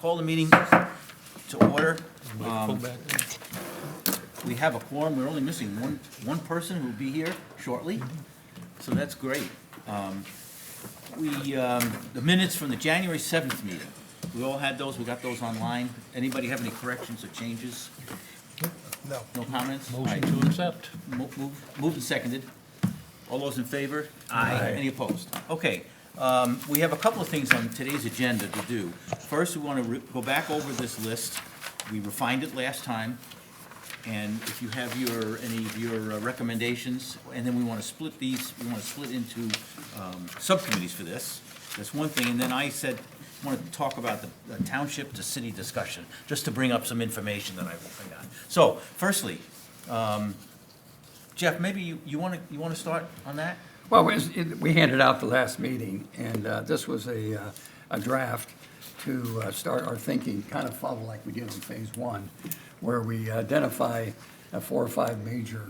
call the meeting to order. Pull back. We have a quorum, we're only missing one person who will be here shortly, so that's great. The minutes from the January 7th meeting, we all had those, we got those online. Anybody have any corrections or changes? No. No comments? All Motion right. to accept. Moved and seconded. All those in favor? Aye. Any opposed? Okay, we have a couple of things on today's agenda to do. First, we want to go back over this list. We refined it last time, and if you have any of your recommendations, and then we want to split these, we want to split into subcommittees for this. That's one thing, and then I said, I wanted to talk about the township to city discussion, just to bring up some information that I got. So, firstly, Jeff, maybe you want to start on that? Well, we handed out the last meeting, and this was a draft to start our thinking, kind of follow like we did on phase one, where we identify 4 or 5 major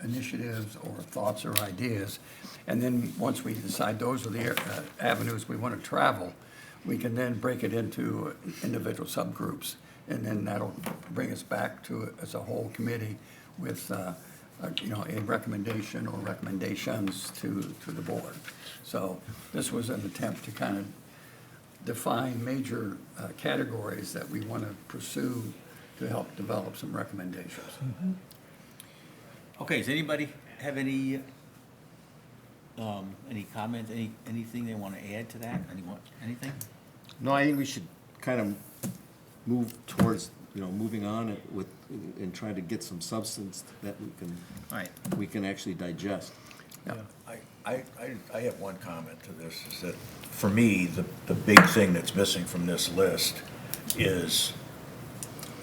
initiatives or thoughts or ideas. And then, once we decide those are the avenues we want to travel, we can then break it into individual subgroups. And then that'll bring us back to, as a whole committee, with a recommendation or recommendations to the board. So this was an attempt to kind of define major categories that we want to pursue to help develop some recommendations. Okay, does anybody have any comment, anything they want to add to that? Anything? No, I think we should kind of move towards, moving on with, and try to get some substance that All right. we can actually digest. I have one comment to this, is that, for me, the big thing that's missing from this list is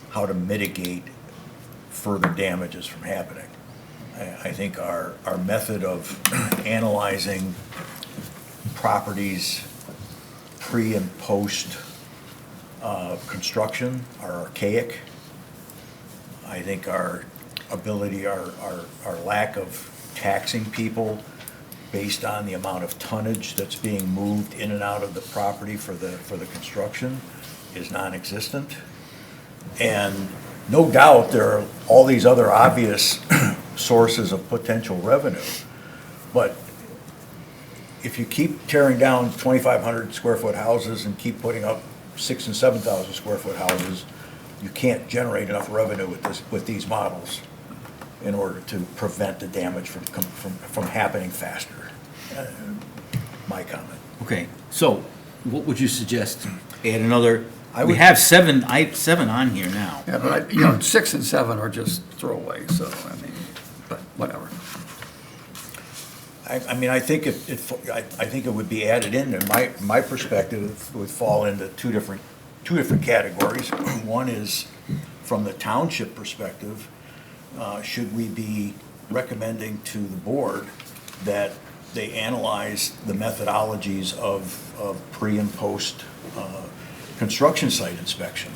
how to mitigate further damages from happening. I think our method of analyzing properties pre and post construction are archaic. I think our ability, our lack of taxing people based on the amount of tonnage that's being moved in and out of the property for the construction is non-existent. And no doubt there are all these other obvious sources of potential revenue. But if you keep tearing down 2,500 square foot houses and keep putting up 6,000 and 7,000 square foot houses, you can't generate enough revenue with these models in order to prevent the damage from happening faster. My comment. Okay, so what would you suggest? Add another, I we would- have seven on here now. Yeah, but 6 and 7 are just throwaways, so, but whatever. I think I think it would be added in, and my perspective would fall into two different categories. One is from the township perspective, should we be recommending to the board that they analyze the methodologies of pre and post construction site inspection,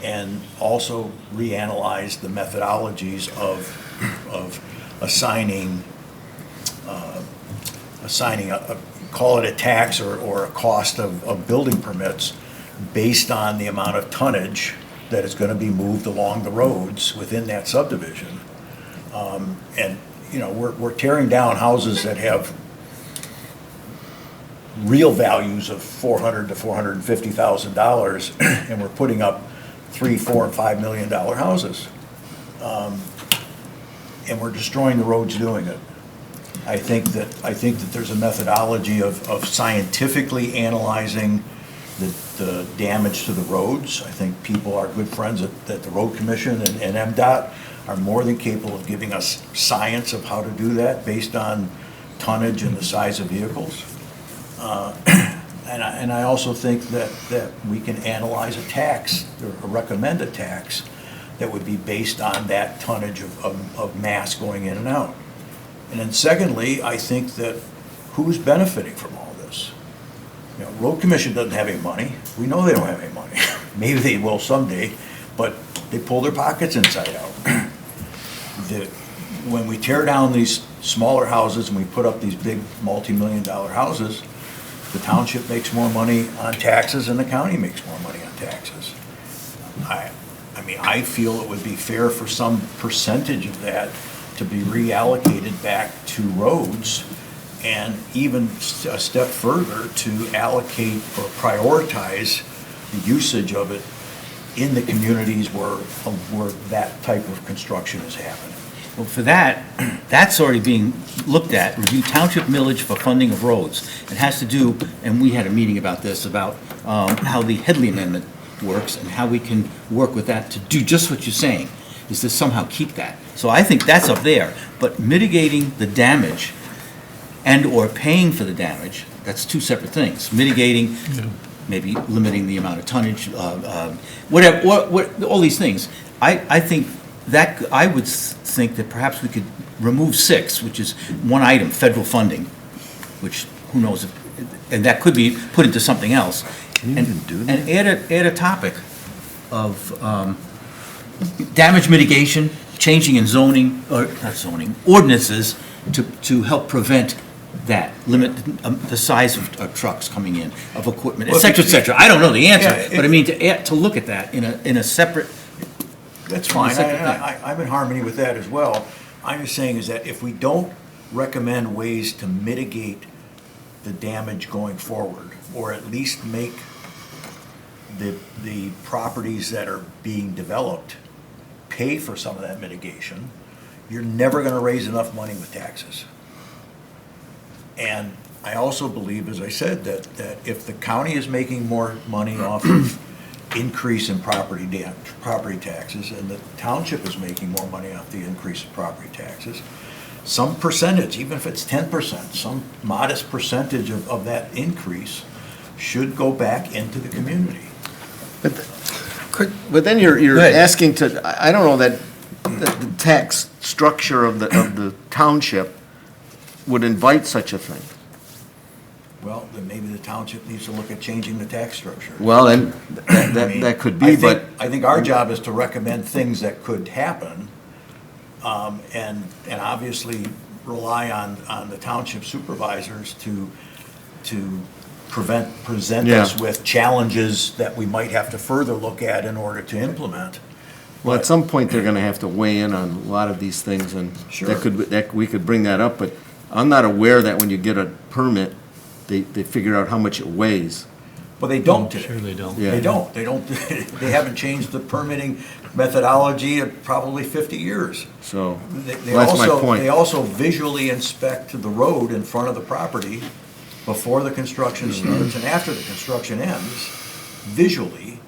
and also reanalyze the methodologies of assigning call it a tax or a cost of building permits based on the amount of tonnage that is going to be moved along the roads within that subdivision. And, we're tearing down houses that have real values of $400,000 to $450,000, and we're putting up $3, $4, and $5 million houses. And we're destroying the roads doing it. I think that there's a methodology of scientifically analyzing the damage to the roads. I think people are good friends at the Road Commission and MDOT are more than capable of giving us science of how to do that based on tonnage and the size of vehicles. And I also think that we can analyze a tax, or recommend a tax, that would be based on that tonnage of mass going in and out. And then secondly, I think that who's benefiting from all this? Road Commission doesn't have any money. We know they don't have any money. Maybe they will someday, but they pull their pockets inside out. When we tear down these smaller houses and we put up these big multi-million-dollar houses, the township makes more money on taxes and the county makes more money on taxes. I mean, I feel it would be fair for some percentage of that to be reallocated back to roads, and even a step further to allocate or prioritize the usage of it in the communities where that type of construction is happening. Well, for that, that's already being looked at, review township millage for funding of roads. It has to do, and we had a meeting about this, about how the Headley Amendment works and how we can work with that to do just what you're saying, is to somehow keep that. So I think that's up there, but mitigating the damage and/or paying for the damage, that's two separate things. Mitigating, maybe limiting the amount of tonnage, whatever, all these things. I think that, I would think that perhaps we could remove 6, which is one item, federal funding, which, who knows, and that could be put into something else. And add a topic of damage mitigation, changing in zoning, or not zoning, ordinances to help prevent that, limit the size of trucks coming in, of equipment, et cetera, et cetera. I don't know the answer, Yeah, but I mean, to look at that in a separate. That's fine, Separate thing. I'm in harmony with that as well. I'm just saying is that if we don't recommend ways to mitigate the damage going forward, or at least make the properties that are being developed pay for some of that mitigation, you're never gonna raise enough money with taxes. And I also believe, as I said, that if the county is making more money off of increase in property taxes, and the township is making more money off the increase in property taxes, some percentage, even if it's 10%, some modest percentage of that increase should go back into the community. But then you're Go ahead. asking to, I don't know that the tax structure of the township would invite such a thing. Well, then maybe the township needs to look at changing the tax structure. Well, then, I mean, that could I be, think- but, I think our job is to recommend things that could happen, and obviously rely on the township supervisors to present us Yeah. with challenges that we might have to further look at in order to implement. well, at some point, they're gonna have to weigh in on a lot of these things, and Sure. we could bring that up, but I'm not aware that when you get a permit, they figure out how much it weighs. Well, they don't today. Sure they don't. Yeah. They don't, they haven't changed the permitting methodology in probably 50 years. So, They well, that's my also, point. they also visually inspect the road in front of the property before the construction starts and after the construction ends, visually,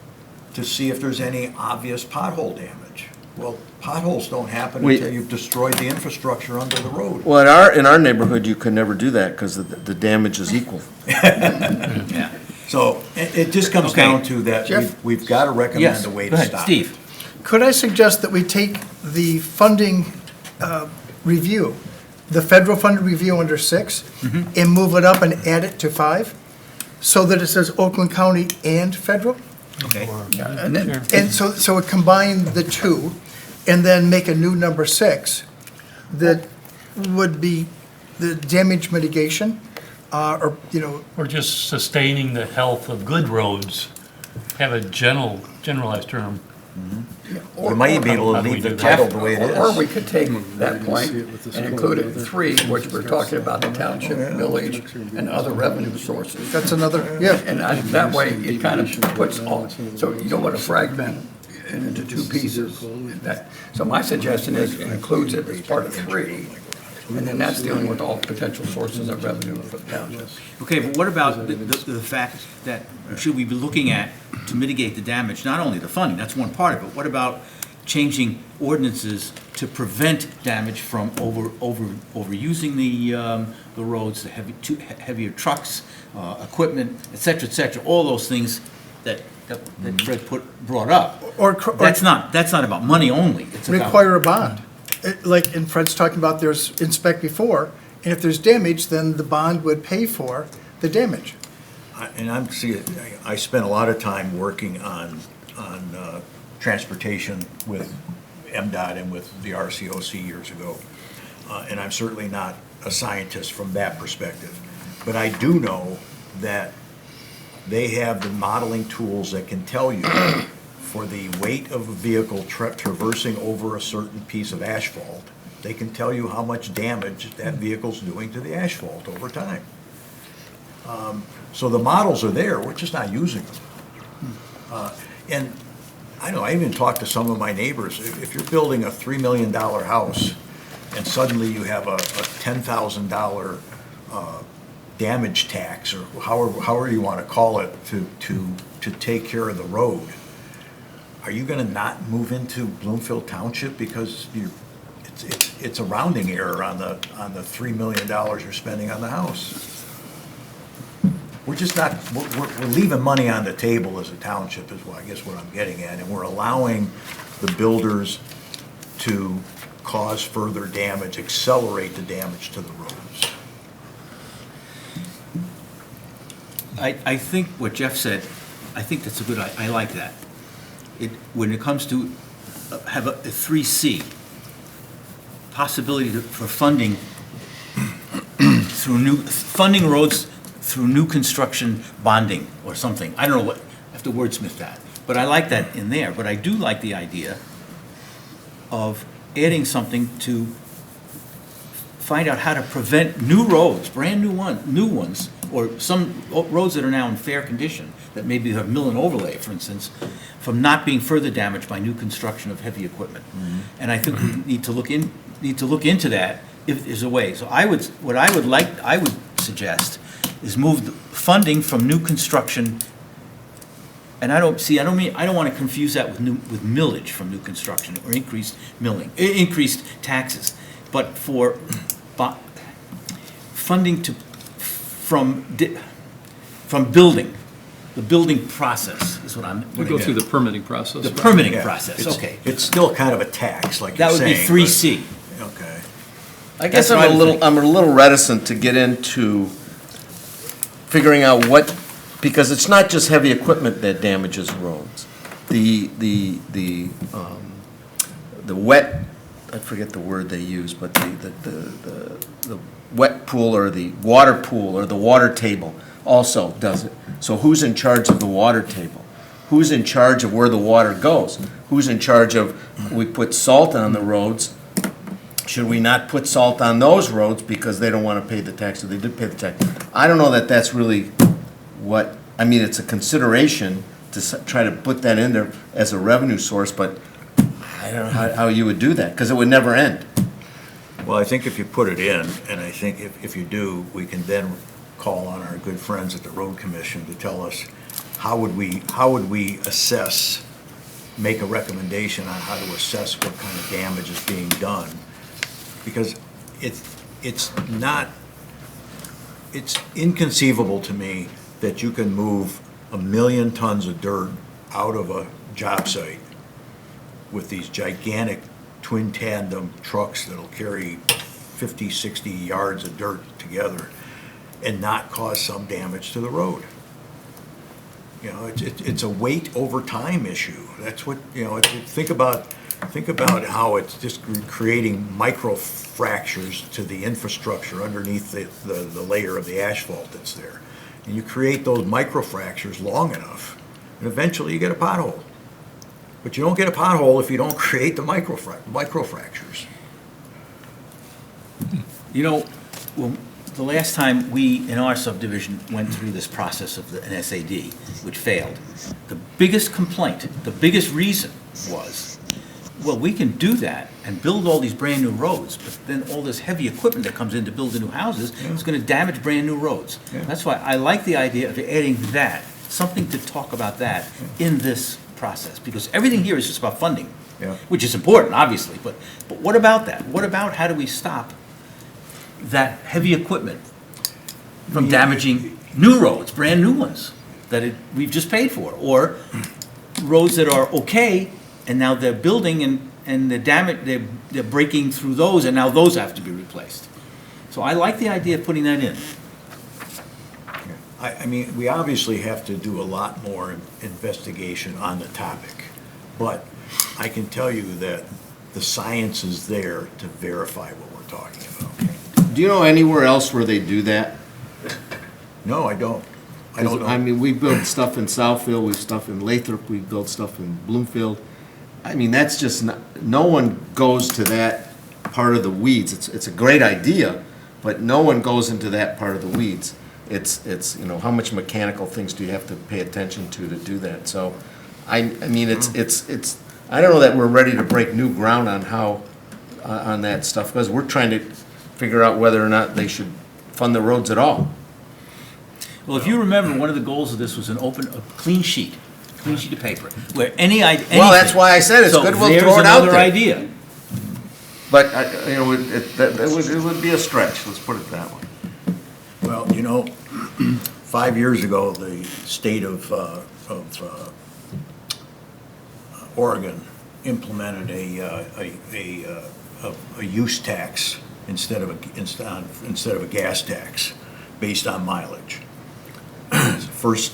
to see if there's any obvious pothole damage. Well, potholes don't happen Wait. until you've destroyed the infrastructure under the road. Well, in our neighborhood, you could never do that, because the damage is equal. Yeah. So it just comes Okay. down to that Jeff? we've got to recommend Yes, a way go to ahead, stop. Steve. Could I suggest that we take the funding review, the federal funded review under 6, and move it up and add it to 5, so that it says Oakland County and federal? Okay. Yeah, and then, And so it combine the two, and then make a new number 6 that would be the damage mitigation, or, Or just sustaining the health of good roads, have a generalized term. We might be able to How do we leave the do that? title the way it or we is. could take that point and include it in 3, which we're talking about the township, village, and other revenue sources. that's another, yeah. And that way, it kind of puts all, so you don't want to fragment it into 2 pieces. So my suggestion is it includes it as part of 3, and then that's dealing with all potential sources of revenue for the township. Okay, but what about the fact that should we be looking at to mitigate the damage, not only the funding, that's one part of it, what about changing ordinances to prevent damage from overusing the roads, the heavier trucks, equipment, et cetera, all those things that Fred brought up. Or That's not about money only, it's about. require a bond. Like, and Fred's talking about there's inspect before, and if there's damage, then the bond would pay for the damage. And I spent a lot of time working on transportation with MDOT and with the RCOC years ago. And I'm certainly not a scientist from that perspective. But I do know that they have the modeling tools that can tell you for the weight of a vehicle traversing over a certain piece of asphalt, they can tell you how much damage that vehicle's doing to the asphalt over time. So the models are there, we're just not using them. And I know, I even talked to some of my neighbors, if you're building a $3 million house and suddenly you have a $10,000 damage tax, or however you want to call it, to take care of the road, are you gonna not move into Bloomfield Township because it's a rounding error on the $3 million you're spending on the house? We're just not, we're leaving money on the table as a township is what, I guess what I'm getting at, and we're allowing the builders to cause further damage, accelerate the damage to the roads. I think what Jeff said, I think that's a good, I like that. When it comes to have a 3C, possibility for funding funding roads through new construction bonding or something. I don't know what, I have to wordsmith that. But I like that in there. But I do like the idea of adding something to find out how to prevent new roads, brand new ones, or some roads that are now in fair condition, that maybe have mill and overlay, for instance, from not being further damaged by new construction of heavy equipment. And I think we need to look into that if there's a way. So I would suggest is move the funding from new construction, and I don't want to confuse that with millage from new construction or increased milling, increased taxes, but for funding from building, the building process is what I'm. We go through the permitting process. The right? permitting Yeah, process, it's- okay. It's still kind of a tax, like you're That would be saying. 3C. but- Okay. I guess That's what I would think. I'm a little reticent to get into figuring out what, because it's not just heavy equipment that damages roads. The wet, I forget the word they use, but the wet pool or the water pool or the water table also does it. So who's in charge of the water table? Who's in charge of where the water goes? Who's in charge of, we put salt on the roads, should we not put salt on those roads because they don't want to pay the tax, or they did pay the tax? I don't know that that's really what, I mean, it's a consideration to try to put that in there as a revenue source, but I don't know how you would do that, because it would never end. Well, I think if you put it in, and I think if you do, we can then call on our good friends at the Road Commission to tell us how would we assess, make a recommendation on how to assess what kind of damage is being done. Because it's inconceivable to me that you can move 1 million tons of dirt out of a job site with these gigantic twin tandem trucks that'll carry 50, 60 yards of dirt together and not cause some damage to the road. You know, it's a weight over time issue. That's what, you know, think about how it's just creating micro fractures to the infrastructure underneath the layer of the asphalt that's there. And you create those micro fractures long enough, and eventually you get a pothole. But you don't get a pothole if you don't create the micro fractures. You know, well, the last time we, in our subdivision, went through this process of an SAD, which failed, the biggest complaint, the biggest reason was, well, we can do that and build all these brand-new roads, but then all this heavy equipment that comes in to build the new houses is gonna damage brand-new roads. Yeah. That's why I like the idea of adding that, something to talk about that in this process, because everything here is just about funding, Yeah. which is important, obviously, but what about that? What about how do we stop that heavy equipment from damaging new roads, brand-new ones, that we've just paid for, or roads that are okay, and now they're building and they're breaking through those, and now those have to be replaced. So I like the idea of putting that in. I mean, we obviously have to do a lot more investigation on the topic, but I can tell you that the science is there to verify what we're talking about. Do you know anywhere else where they do that? No, I don't. I don't know. I mean, we build stuff in Southfield, we stuff in Lathrop, we build stuff in Bloomfield. I mean, that's just, no one goes to that part of the weeds. It's a great idea, but no one goes into that part of the weeds. It's, you know, how much mechanical things do you have to pay attention to do that? So, I mean, it's, I don't know that we're ready to break new ground on how, on that stuff, because we're trying to figure out whether or not they should fund the roads at all. Well, if you remember, one of the goals of this was a clean sheet of paper, where anything. Well, that's why I said it's good, we'll throw it out So there's another there. idea. But, you know, it would be a stretch, let's put it that way. Well, you know, 5 years ago, the state of Oregon implemented a use tax instead of a gas tax based on mileage. First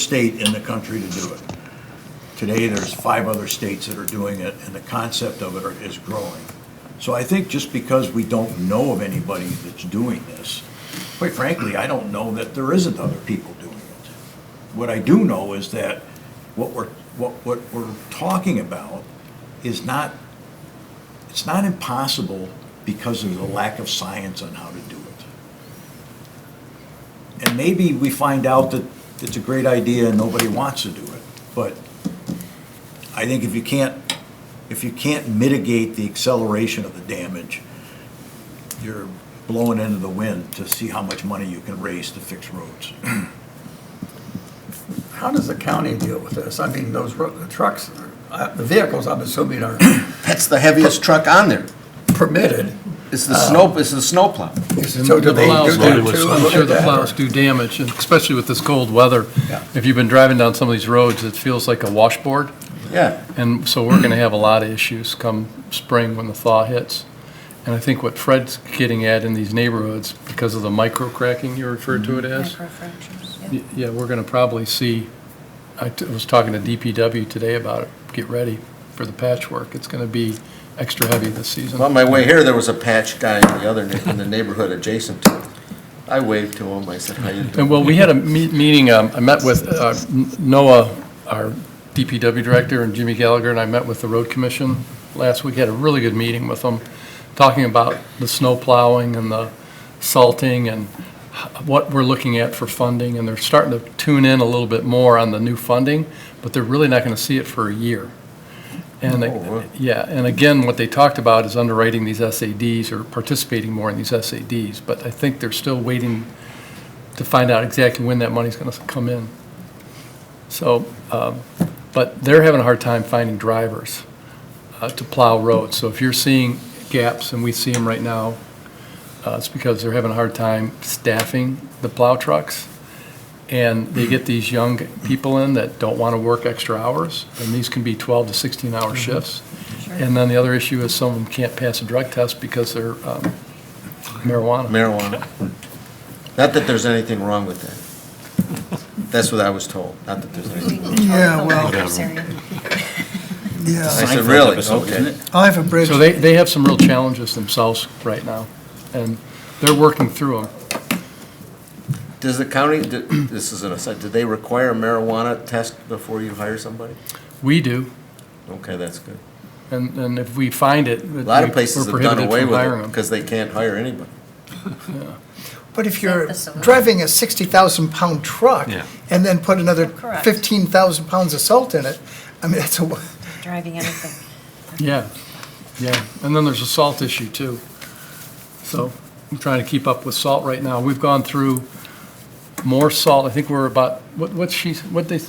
state in the country to do it. Today, there's 5 other states that are doing it, and the concept of it is growing. So I think just because we don't know of anybody that's doing this, quite frankly, I don't know that there isn't other people doing it. What I do know is that what we're talking about is not, it's not impossible because there's a lack of science on how to do it. And maybe we find out that it's a great idea and nobody wants to do it. But I think if you can't mitigate the acceleration of the damage, you're blowing into the wind to see how much money you can raise to fix roads. How does the county deal with this? I mean, those the trucks, the vehicles, I'm assuming are That's the heaviest truck on there. permitted. It's the snowplow. So do they plows do that loaded with too? snow. I'm Look sure at the that, plows or- do damage, and especially with this cold weather. Yeah. If you've been driving down some of these roads, it feels like a washboard. Yeah. And so we're gonna have a lot of issues come spring when the thaw hits. And I think what Fred's getting at in these neighborhoods, because of the micro cracking you referred to it as, Microfractures, yeah. yeah, we're gonna probably see, was talking to DPW today about it, get ready for the patchwork. It's gonna be extra heavy this season. On my way here, there was a patch guy in the neighborhood adjacent to it. I waved to him, I said, how you doing? And well, we had a meeting, I met with Noah, our DPW director, and Jimmy Gallagher, and I met with the road commission last week, had a really good meeting with them, talking about the snow plowing and the salting and what we're looking at for funding, and they're starting to tune in a little bit more on the new funding, but they're really not gonna see it for a year. And, wow. yeah, and again, what they talked about is underwriting these SADs or participating more in these SADs, but I think they're still waiting to find out exactly when that money's gonna come in. So, but they're having a hard time finding drivers to plow roads. So if you're seeing gaps, and we see them right now, it's because they're having a hard time staffing the plow trucks. And they get these young people in that don't want to work extra hours, and these can be 12 to 16-hour shifts. And then the other issue is some of them can't pass a drug test because they're marijuana. Marijuana. Not that there's anything wrong with that. That's what I was told, not that there's anything. Yeah, well, I yeah. said, Seinfeld really? episode, isn't Okay. it? I have a bridge. So they have some real challenges themselves right now, and they're working through them. Does the county, this is an aside, do they require a marijuana test before you hire somebody? We do, Okay, that's good. and if we find it, A lot of places we're have done prohibited away from with hiring it them. because they can't hire anybody. But if Is you're that the solution? driving a 60,000-pound truck Yeah. and then put another Correct. 15,000 pounds of salt in it, I mean, that's a, Driving anything. Yeah, yeah, and then there's a salt issue too. So I'm trying to keep up with salt right now. We've gone through more salt. I think we're about, what they, She's at 130%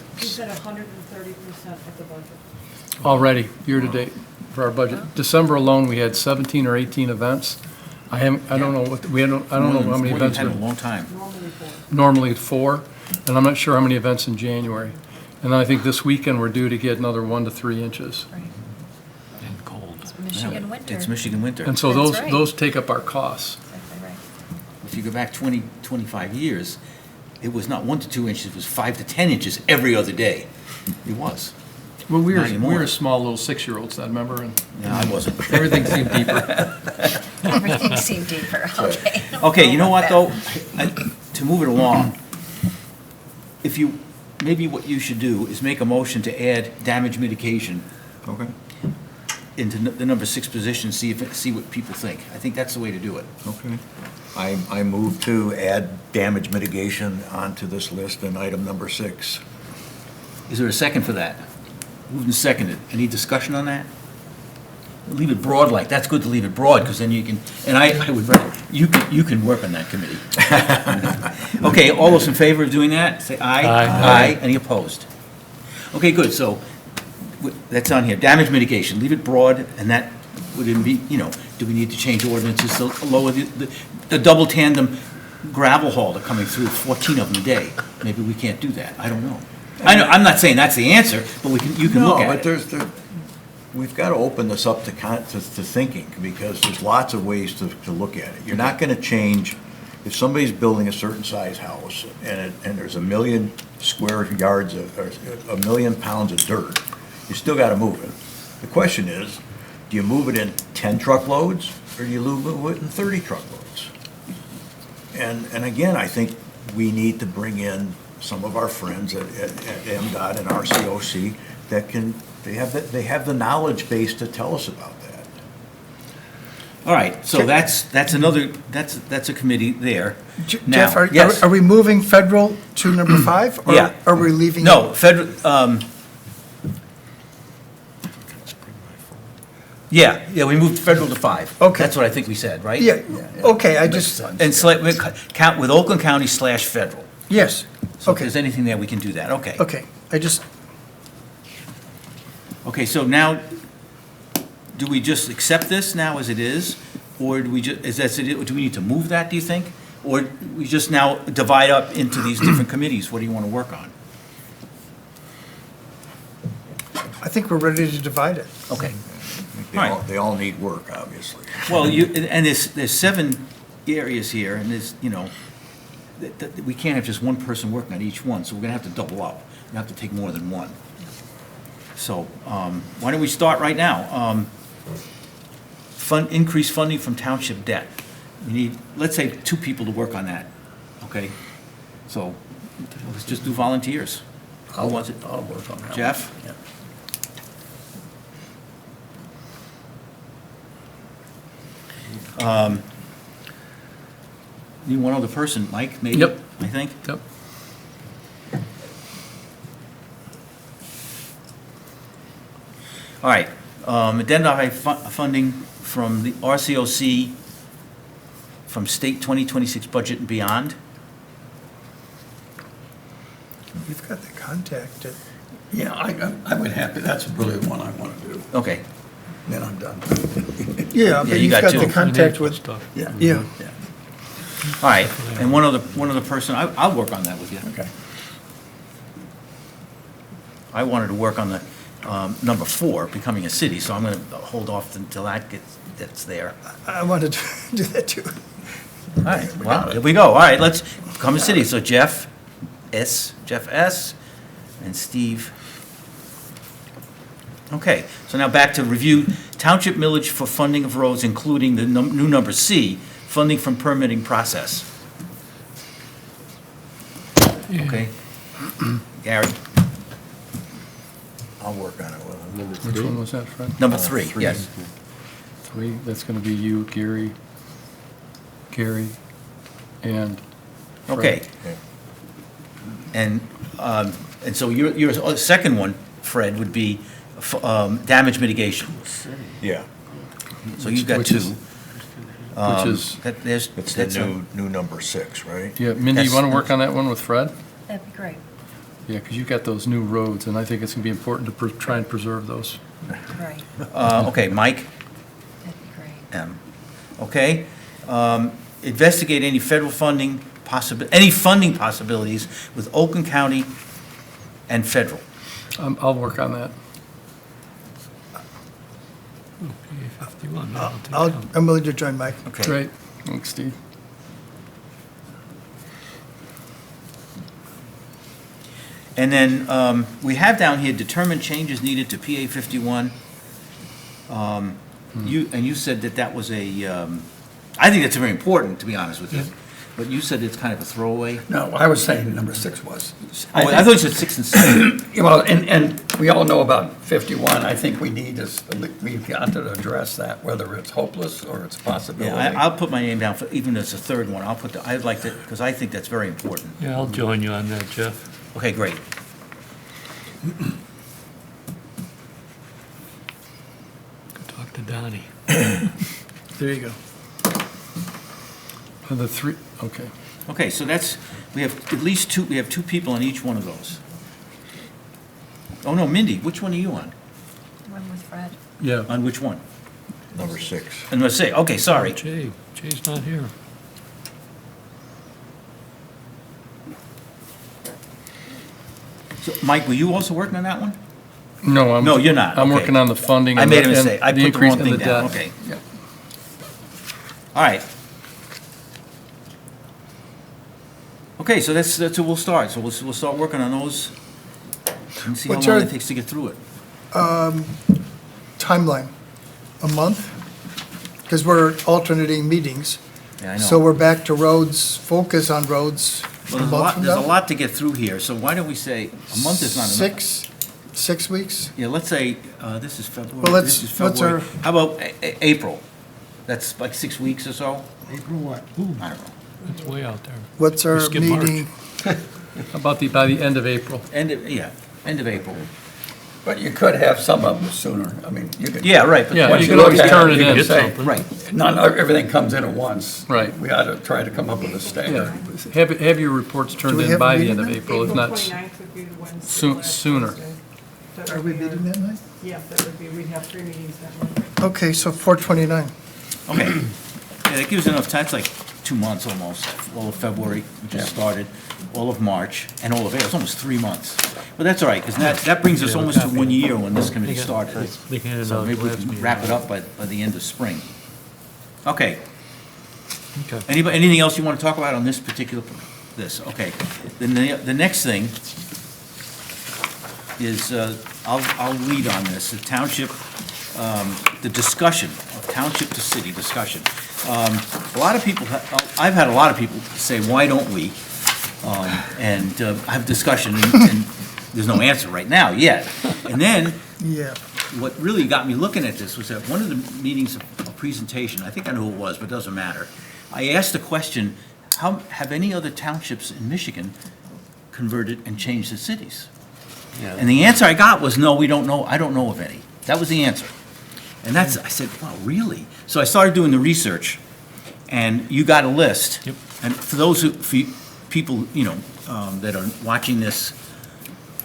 of the budget. already, year-to-date for our budget. December alone, we had 17 or 18 events. I don't know what, I don't know how many More than events we've had in a are, long time. Normally 4. normally 4, and I'm not sure how many events in January. And then I think this weekend, we're due to get another 1 to 3 inches. Right. And cold. Michigan winter. It's Michigan winter. And so That's those, right. those take up our costs. Exactly right. If you go back 20, 25 years, it was not 1 to 2 inches, it was 5 to 10 inches every other day. It was. Well, we Not anymore. were small little 6-year-olds then, remember? And No, I wasn't. everything seemed deeper. Everything seemed deeper, okay. Okay, you know what, though? To move it along, if you, maybe what you should do is make a motion to add damage mitigation Okay. into the number 6 position, see what people think. I think that's the way to do it. Okay. I move to add damage mitigation onto this list in item number 6. Is there a second for that? Moved and seconded. Any discussion on that? Leave it broad like, that's good to leave it broad, because then you can, and I would, you can work on that committee. Okay, all those in favor of doing that, say aye. Aye. Aye. Any opposed? Okay, good, so, that's on here, damage mitigation, leave it broad, and that would be, do we need to change ordinances to lower the double tandem gravel hauler coming through, 14 of them a day? Maybe we can't do that, I don't know. I know, I'm not saying that's the answer, but you can look No, at but it. we've got to open this up to thinking, because there's lots of ways to look at it. You're not going to change, if somebody's building a certain size house, and there's 1 million square yards of, or 1 million pounds of dirt, you still got to move it. The question is, do you move it in 10 truckloads, or do you move it in 30 truckloads? And again, I think we need to bring in some of our friends at MDOT and RCOC that they have the knowledge base to tell us about that. All right, so that's a committee there. Now, Jeff, yes. are we moving federal to number 5? Or Yeah. are we leaving? No, federal, yeah, we moved federal to 5. Okay. That's what I think we said, right? Yeah, okay, I just, And count with Oakland County / federal. yes, So if okay, there's anything there, we can do that, okay. okay. I just, Okay, so now, do we just accept this now as it is? Or do we do we need to move that, do you think? Or we just now divide up into these different committees? What do you want to work on? I think we're ready to divide it. Okay. They all need work, obviously. Well, and there's 7 areas here, and there's, that we can't have just one person working on each one, so we're gonna have to double up. We have to take more than one. So, why don't we start right now? Increase funding from township debt. We need, let's say, 2 people to work on that, okay? So, let's just do volunteers. Who wants it? I'll work on that. Jeff? Yeah. Need one other person, Mike, maybe? Yep. I think? Yep. All right, identify funding from the RCOC from state 2026 budget and beyond. You've got the contact. Yeah, I would happy, that's really the one I want to do. Okay, Then I'm done. Yeah, Yeah, but you you've got got 2. the contact with, Stuff. Yeah. yeah. Yeah, all right, and one other person, I'll work on that with you. okay. I wanted to work on the number 4, becoming a city, so I'm gonna hold off until that's there. I wanted to do that too. All right, well, here we go. All right, let's become a city. So Jeff S., and Steve. Okay, so now back to review township millage for funding of roads, including the new number C, funding from permitting process. Okay? Gary, I'll work on it with them. Which one was that, Fred? number 3, yes. 3, that's going to be you, Gary, and Fred. Okay. And so your second one, Fred, would be damage mitigation. Yeah, So you've got Which 2. is- Which is, it's the new number 6, right? yeah, Mindy, you That's- want to work on that one with Fred? That'd be great. Yeah, because you've got those new roads, and I think it's going to be important to try and preserve those. Right. Okay, Mike? That'd be great. M. Okay. Investigate any federal funding any funding possibilities with Oakland County and federal. I'll work on that. I'm willing to join Mike. Okay. Great, thanks, Steve. And then we have down here, determine changes needed to PA 51. You said that was I think that's very important, to be honest with you. But you said it's kind of a throwaway? No, I was saying number 6 was. Oh, I thought you said 6 and 7. Well, and we all know about 51. I think we've got to address that, whether it's hopeless or it's a possibility. Yeah, I'll put my name down for, even as a third one, I'd like to, because I think that's very important. Yeah, I'll join you on that, Jeff. Okay, great. Talk to Donnie. There you go. The three, okay. Okay, so that's, we have at least two, we have 2 people on each one of those. Oh, no, Mindy, which one are you on? One with Fred. Yeah. On which one? Number 6. I'm gonna say, okay, sorry. Jay's not here. So, Mike, were you also working on that one? No, No, you're not, I'm okay. working on the funding. I and made a the- and mistake. I the put the increase wrong in thing the down, debt. okay. Yep. All right. Okay, so that's where we'll start. So we'll start working on those and see how What's long our- it takes to get through it. Timeline, a month? Because we're alternating meetings. Yeah, I So know. we're back to roads, focus on roads Well, a month from there's a now? lot to get through here, so why don't we say, a month is not enough? 6 weeks? Yeah, let's say, this is February, Well, let's- this is what's February. our- How about April? That's like 6 weeks or so? April what? I don't know. It's way out there. What's our skip March. meeting? How about by the end of April? End of April. But you could have some of them sooner. I mean, you could. Yeah, right, but Yeah, what you you could could always always turn it you in. could say, something. Right. Not everything comes in at once. Right. We ought to try to come up with a stagger. Yeah, have your reports turned we in have by a the end of meeting April, if not, 29th would be the Wednesday. sooner. That Are would we be our- meeting that night? Yeah, that would be, we'd have 3 meetings that month. Okay, so 4/29. Okay. Yeah, that gives enough time, it's like 2 months almost, all of February, we just started, all of March, and all of April, it's almost 3 months. But that's all right, because that brings us Yeah, we almost to copy 1 it. year when this committee They got- started. they handed So out maybe we last can meeting. wrap it up by the end of spring. Okay, Okay. anything else you want to talk about on this particular, okay. Then the next thing is, I'll lead on this, the township, the discussion, of township to city discussion. A lot of people, I've had a lot of people say, why don't we? And have discussion, and there's no answer right now yet. And then, Yeah. what really got me looking at this was that one of the meetings, a presentation, I think I know who it was, but it doesn't matter. I asked the question, have any other townships in Michigan converted and changed the cities? And the answer I got was, no, we don't know, I don't know of any. That was the answer. And I said, wow, really? So I started doing the research, and you got a list. Yep. And for those people, that are watching this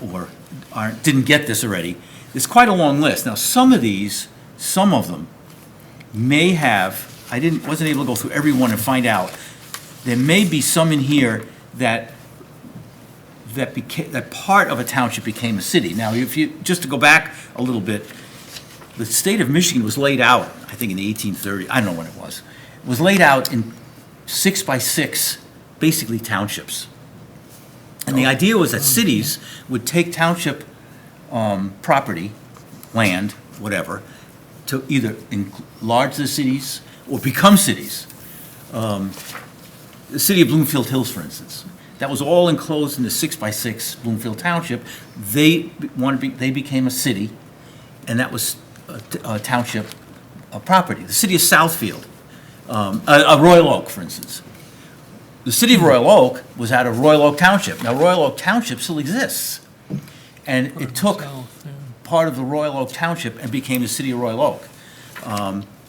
or didn't get this already, it's quite a long list. Now, some of them may have, wasn't able to go through every one and find out. There may be some in here that part of a township became a city. Now, just to go back a little bit, the state of Michigan was laid out, I think in the 1830s, I don't know when it was laid out in 6x6, basically townships. And the idea was that cities would take township property, land, whatever, to either enlarge the cities or become cities. The city of Bloomfield Hills, for instance, that was all enclosed in the 6x6 Bloomfield Township. They became a city, and that was a township property. The city of Southfield, Royal Oak, for instance. The city of Royal Oak was out of Royal Oak Township. Now, Royal Oak Township still exists. And it took part of the Royal Oak Township and became the city of Royal Oak.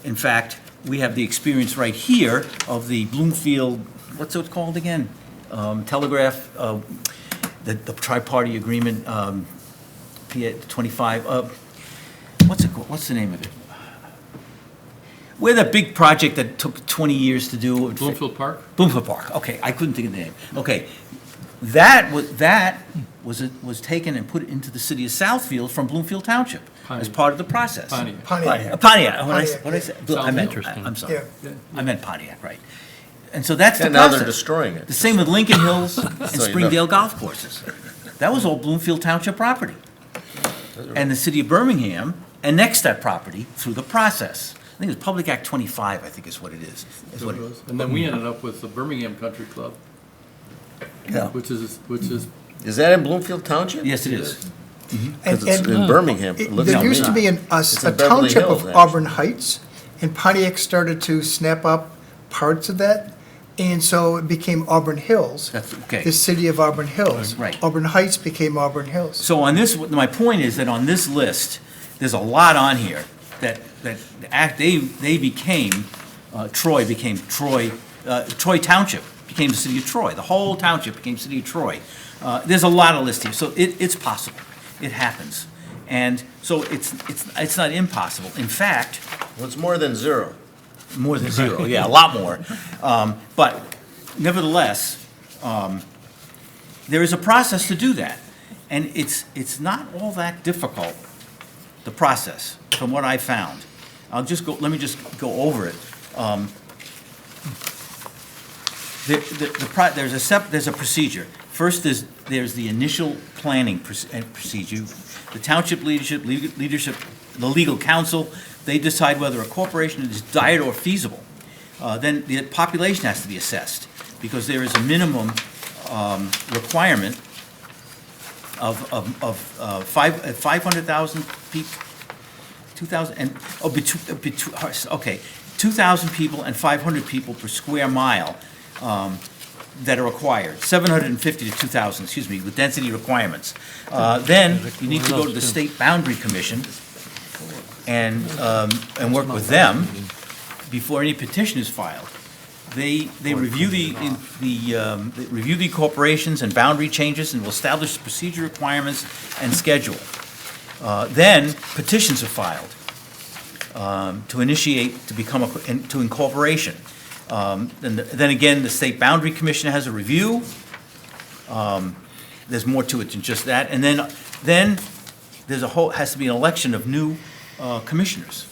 In fact, we have the experience right here of the Bloomfield, what's it called again? Telegraph, the tri-party agreement, PA 25, what's the name of it? We're the big project that took 20 years to do. Bloomfield Park? Bloomfield Park, okay, I couldn't think of the name. Okay, that was taken and put into the city of Southfield from Bloomfield Township as Pontiac. part of the process. Pontiac. Pontiac. Pontiac, what Pontiac, I say? Sounds I meant, interesting. I'm sorry. Yeah. I meant Pontiac, right. And so that's the And now process. they're destroying it. The same with Lincoln Hills and So you know. Springdale Golf Courses. That was all Bloomfield Township property. And the city of Birmingham annexed that property through the process. think it's Public Act 25, I think is what it is. And then we ended up with the Birmingham Country Club, Yeah. which is, Is that in Bloomfield Township? Yes, it is. Because it's in Birmingham. It looks There to used me. to be It's a in Beverly township Hills, of actually. Auburn Heights, and Pontiac started to snap up parts of that, and so it became Auburn Hills. That's, okay. The city of Auburn Hills. Right. Auburn Heights became Auburn Hills. So on this, my point is that on this list, there's a lot on here that they became, Troy Township became the city of Troy. The whole township became city of Troy. There's a lot of lists here, so it's possible. It happens. And so it's not impossible. In fact, Well, it's more than zero. more than zero, yeah, a lot more. But nevertheless, there is a process to do that. And it's not all that difficult, the process, from what I found. Let me just go over it. There's a procedure. First, there's the initial planning procedure. The township leadership, the legal counsel, they decide whether a corporation is dire or feasible. Then the population has to be assessed, because there is a minimum requirement of 500,000 people, 2,000, and, okay, 2,000 people and 500 people per square mile that are required, 750 to 2,000, excuse me, with density requirements. Then you need to go to the State Boundary Commission and work with them before any petition is filed. They review they review the corporations and boundary changes and will establish procedure requirements and schedule. Then petitions are filed to initiate, to become, to incorporation. Then again, the State Boundary Commission has a review. There's more to it than just that. And then there's has to be an election of new commissioners.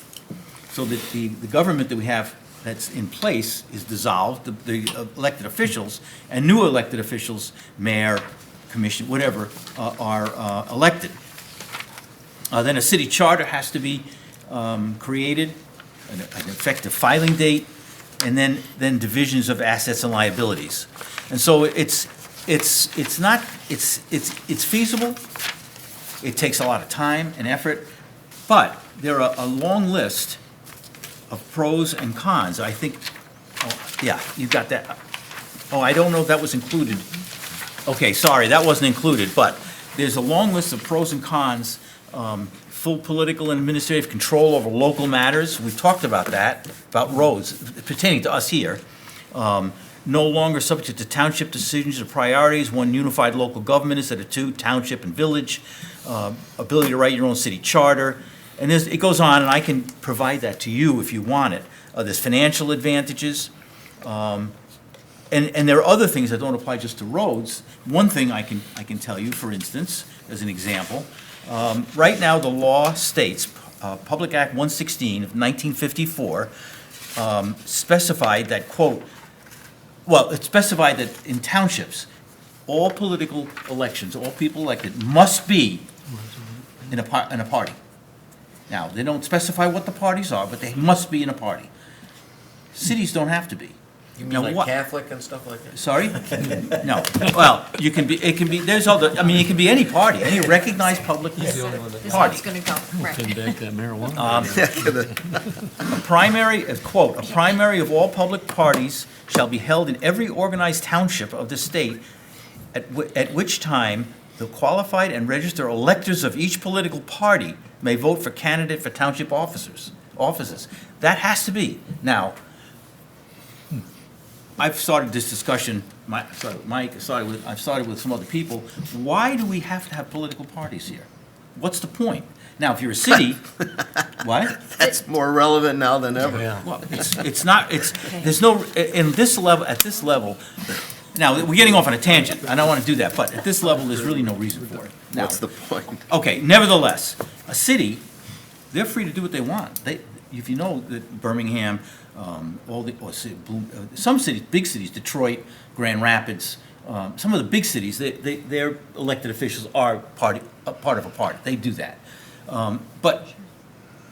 So that the government that we have that's in place is dissolved, the elected officials, and new elected officials, mayor, commission, whatever, are elected. Then a city charter has to be created, an effective filing date, and then divisions of assets and liabilities. And so it's feasible. It takes a lot of time and effort, but there are a long list of pros and cons. I think, yeah, you got that. Oh, I don't know if that was included. Okay, sorry, that wasn't included, but there's a long list of pros and cons. Full political and administrative control over local matters. We've talked about that, about roads pertaining to us here. No longer subject to township decisions or priorities. One unified local government instead of two, township and village. Ability to write your own city charter. And it goes on, and I can provide that to you if you want it. There's financial advantages. And there are other things that don't apply just to roads. One thing I can tell you, for instance, as an example, right now the law states, Public Act 116 of 1954 specified that, quote, well, it specified that in townships, all political elections, all people elected must be in a party. Now, they don't specify what the parties are, but they must be in a party. Cities don't have to be. You Now, mean what- like Catholic and stuff like that? Sorry? No. Well, it can be, there's other, I mean, it can be any party, any recognized public This party. one's gonna go, right. Send back that marijuana. A primary, quote, "A primary of all public parties shall be held in every organized township of the state, at which time the qualified and registered electors of each political party may vote for candidate for township offices. That has to be. Now, I've started this discussion, I've started with some other people. Why do we have to have political parties here? What's the point? Now, if you're a city, what? That's more relevant now than ever. Yeah. Well, there's no, in this level, at this level, now, we're getting off on a tangent, I don't want to do that, but at this level, there's really no reason for it. Now, What's the point? okay, nevertheless, a city, they're free to do what they want. If you know that Birmingham, some cities, big cities, Detroit, Grand Rapids, some of the big cities, their elected officials are part of a party. They do that.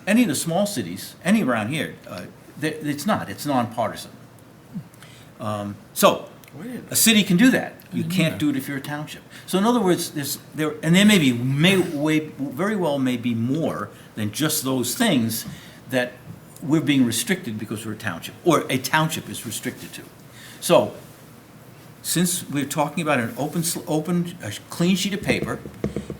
any of the small cities, any around here, it's nonpartisan. So, a city can do that. You can't do it if you're a township. So in other words, there very well may be more than just those things that we're being restricted because we're a township, or a township is restricted to. So, since we're talking about an a clean sheet of paper,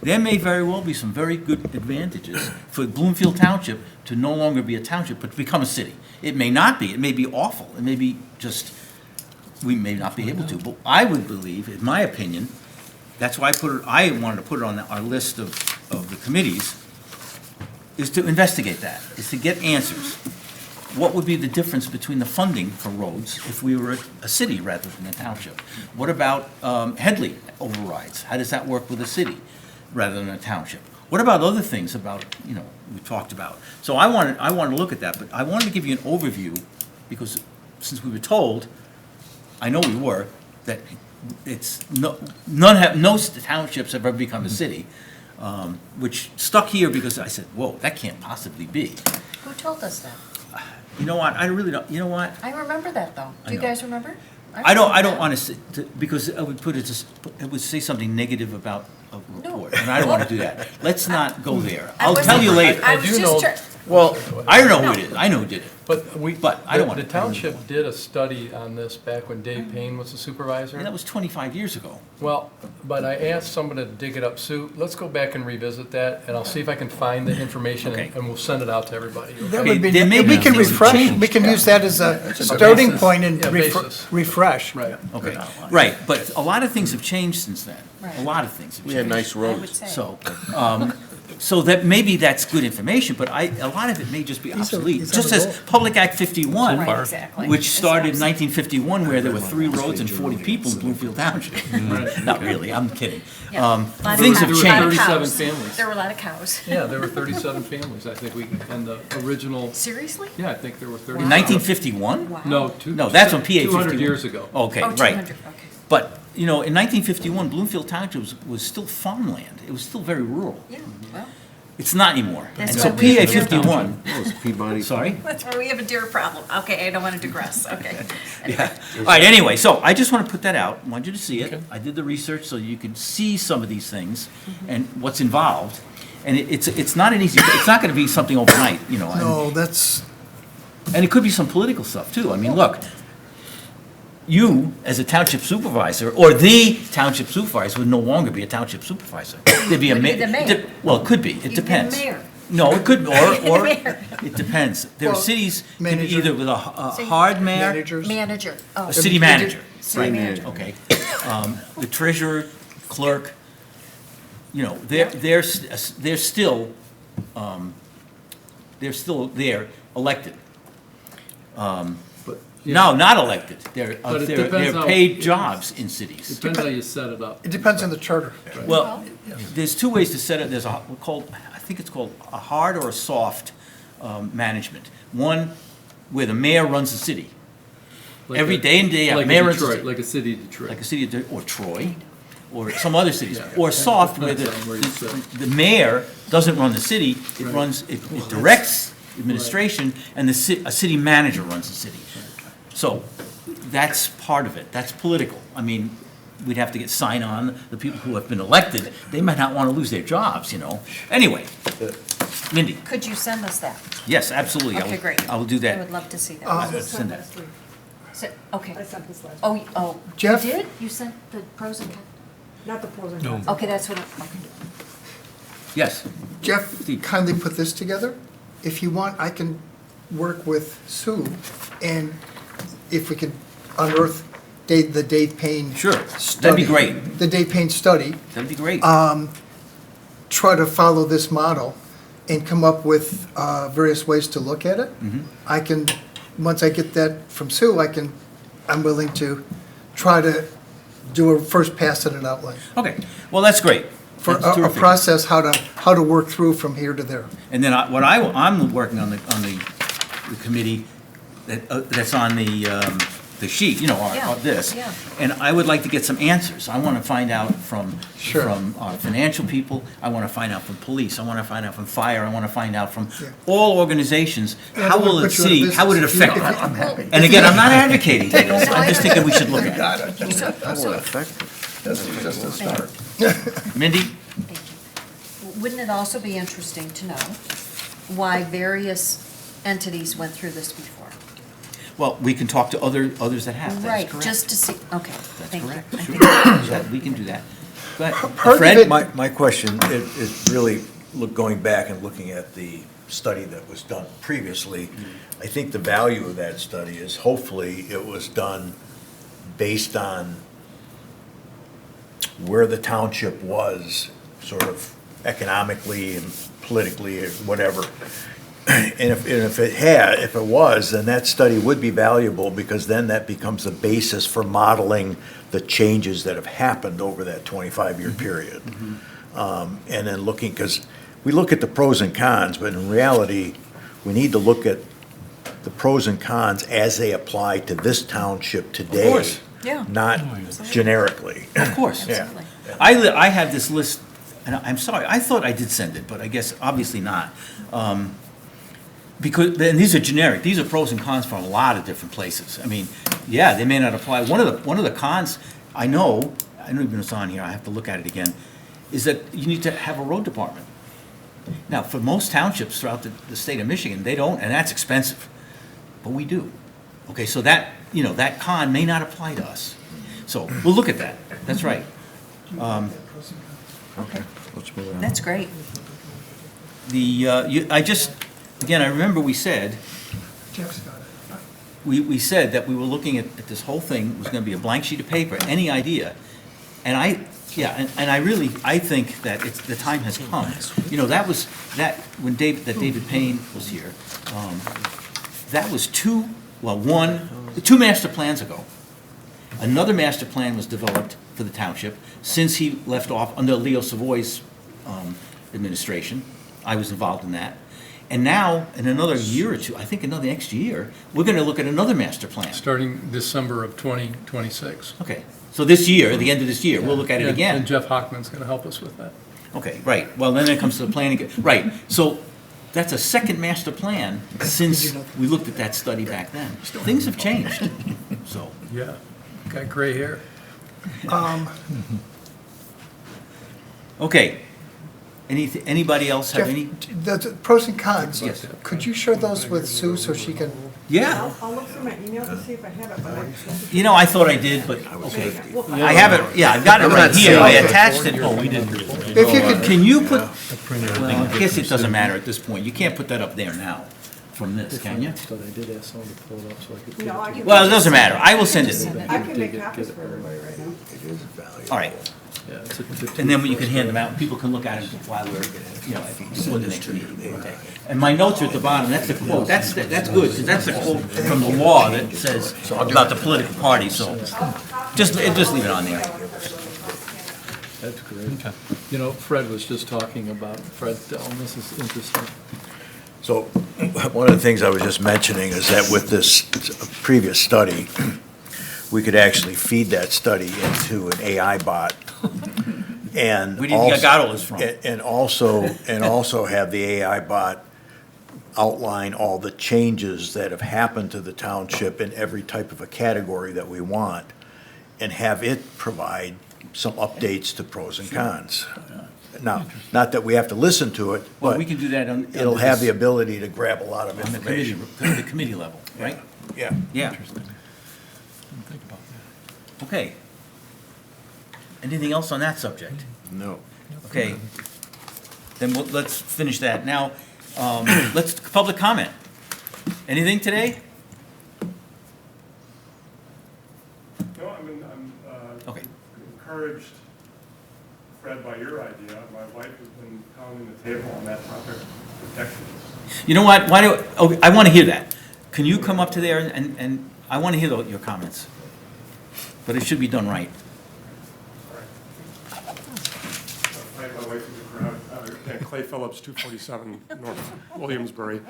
there may very well be some very good advantages for Bloomfield Township to no longer be a township, but to become a city. It may not be, it may be awful, it may be just, we may not be able to, but I would believe, in my opinion, that's why I wanted to put it on our list of the committees, is to investigate that, is to get answers. What would be the difference between the funding for roads if we were a city rather than a township? What about Headley overrides? How does that work with a city rather than a township? What about other things about, we talked about? So I wanted to look at that, but I wanted to give you an overview, because since we were told, I know we were, that no townships have ever become a city, which stuck here because I said, whoa, that can't possibly be. Who told us that? You know what, I really don't, you know what? I remember that, though. I Do you know. guys remember? I don't remember that. want to, because it would say something negative about a No. report, and I don't want to do that. Let's not go there. I I'll tell wasn't- you later. I was do just know- try- Well, I don't know who it is, I know who did it. But I don't want The to. township did a study on this back when Dave Payne was the And supervisor. that was 25 years ago. Well, but I asked someone to dig it up. Sue, let's go back and revisit that, and I'll see if I can find the information, Okay. and we'll send it out to everybody. That Okay, would be, there may we be can things refresh, changed. we can use that as a starting basis. point and Yeah, basis. refresh. Right. Okay, right, but a lot of things have changed since then. A Right. lot of things have We had changed. nice I would roads. say. So that, maybe that's good information, but a lot of it may just be obsolete. these are Just the as goals. Public Act 51, Right, exactly. which started in It's 1951, where there were 3 roads and 40 people in Bloomfield Township. Not really, I'm kidding. Yeah. Lot of Things cows. have There were Lot of changed. 37 cows. families. There were a lot of cows. Yeah, there were 37 families, I think and the original, Seriously? yeah, I think there were 30. In 1951? Wow. No, No, that's on PA 51. 200 years ago. Okay, Oh, right. 200, okay. But, in 1951, Bloomfield Township was still farmland. It was still very rural. Yeah, well, It's not anymore. That's And so why we PA have a deer 51, Peabody. sorry? that's why we have a deer problem. Okay, I don't want to digress, okay. Yeah. All right, anyway, so I just want to put that out, I want you to see it. Okay. I did the research so you can see some of these things and what's involved. And it's not an easy, it's not going to be something overnight, and- No, that's, And it could be some political stuff, too. I mean, look, you, as a township supervisor, or the township supervisor, would no longer be a township supervisor. There'd be a Would be ma- the mayor. Well, it could be, it You'd be depends. the mayor. No, it could, or, Mayor. it depends. There are Well, cities, can be manager. either with a hard mayor, managers. Manager, oh. a city manager. City Right. manager. Okay. The treasurer, clerk, they're still there, elected. No, not elected. They're But it they're depends how- paid jobs in cities. Depends how you set it up. it depends on the charter. Well, there's 2 ways to set it. There's I think it's called a hard or a soft management. One, where the mayor runs the city. Like Every a- day in, day out, Like mayor a runs the Detroit, city. like a city of Detroit. Like a city of, or Troy, or some other cities. Yeah. Or soft, where Depends on where you sit. the mayor doesn't run the city, it Right. runs, it directs administration, and a city manager runs the city. So, that's part of it, that's political. I mean, we'd have to get sign-on, the people who have been elected, they might not want to lose their jobs, Anyway, Mindy, Could you send us that? yes, absolutely. I Okay, will- great. I will do I that. would love to see that. I I will just send sent that. last week. Okay. I sent this last week. Oh, Jeff? You did? You sent the pros and cons? Not the pros and No. cons. Okay, that's what, okay. Yes, Jeff kindly put this together. If you want, I can work with Sue, and if we could unearth the Dave Payne sure, that'd study. be great, The Dave Payne study, that'd be great. try to follow this model and come up with various ways to look at it. I can, once I get that from Sue, I'm willing to try to do a first pass at an outline. Okay, well, that's great. For That's a terrific. process, how to work through from here to there. And then I'm working on the committee that's on the the sheet, you know, Yeah, this. yeah. And I would like to get some answers. I want to find out from financial people, I want to find out from police, I want to find out from fire, I want to find out from all organizations, And I how don't wanna will it put you out of see, how would it business if you- affect? I'm happy. And again, I'm not advocating this, I'm just thinking we should look at it. This is just a start. Mindy? Thank you. Wouldn't it also be interesting to know why various entities went through this before? Well, we can talk to others that have, that Right, is correct. just to see, okay, That's thank you. correct, I sure. think- That- we can do that. Go ahead. Part of Fred? it- My question is really going back and looking at the study that was done previously. I think the value of that study is hopefully it was done based on where the township was, sort of economically and politically or whatever. And if it was, then that study would be valuable because then that becomes the basis for modeling the changes that have happened over that 25-year period. And then looking, because we look at the pros and cons, but in reality, we need to look at the pros and cons as they apply to this township today. course. Yeah. Not generically. Of course. Yeah. Absolutely. I have this list, and I'm sorry, I thought I did send it, but I guess obviously not. Because, and these are generic, these are pros and cons from a lot of different places. I mean, yeah, they may not apply. One of the cons, I don't even know it's on here, I have to look at it again, is that you need to have a road department. Now, for most townships throughout the state of Michigan, they don't, and that's expensive, but we do. Okay, so that, you know, that con may not apply to us. So, we'll look at that, that's right. Okay, Let's move on. that's great. Again, I remember we said, Jeff's got it. we said that we were looking at this whole thing, was gonna be a blank sheet of paper, any idea. And I think that the time has come. You know, when David Payne was here, that was two master plans ago. Another master plan was developed for the township since he left off under Leo Savoy's administration. I was involved in that. And now, in another year or two, I think another next year, we're gonna look at another master plan. Starting December of 2026. Okay, so this year, at the end of this year, we'll look at it And again. Jeff Hockman's going to help us with that. Okay, right, well, then it comes to the planning, right, so that's a second master plan since we looked at that study back then. Things have changed, so. Yeah, got gray hair. Okay, anybody else have Jeff, any? the pros and cons. Yes. Could you share those with Sue so she can? Yeah, I'll look through my email to see if I have it, but I. you know, I thought I did, but, okay. Well, I have it, yeah, I've got it right here, I attached it. Oh, we didn't. If you could, Can you put, well, I guess it doesn't matter at this point, you can't put that up there now from this, can you? But I did ask someone to pull it up so I could. No, I can. Well, it doesn't matter, I will send it. I can make copies for everybody right now. All right, and then you can hand them out, people can look at it while we're, you know, before the next meeting. Okay. And my notes are at the bottom, that's the quote, that's good, because that's the quote from the law that says about the political party, so just leave it on there. That's great. You know, Fred was just talking about, Fred, this is interesting. So, one of the things I was just mentioning is that with this previous study, we could actually feed that study into an AI bot. And Where do you think I got all this from? And also have the AI bot outline all the changes that have happened to the township in every type of a category that we want, and have it provide some updates to pros and cons. Now, not that we have to listen to it, Well, but we can do that on. it'll have the ability to grab a lot of On the committee, information. the committee level, right? Yeah. Yeah, Think about that. okay. Anything else on that subject? No. Okay, then let's finish that. Now, public comment. Anything today? No, I mean, I'm Okay. encouraged, Fred, by your idea. My wife has been pounding the table on that topic for decades. You know what, I want to hear that. Can you come up to there and I want to hear your comments. But it should be done right. My wife is a crowd, Clay Phillips, 247 North Williamsbury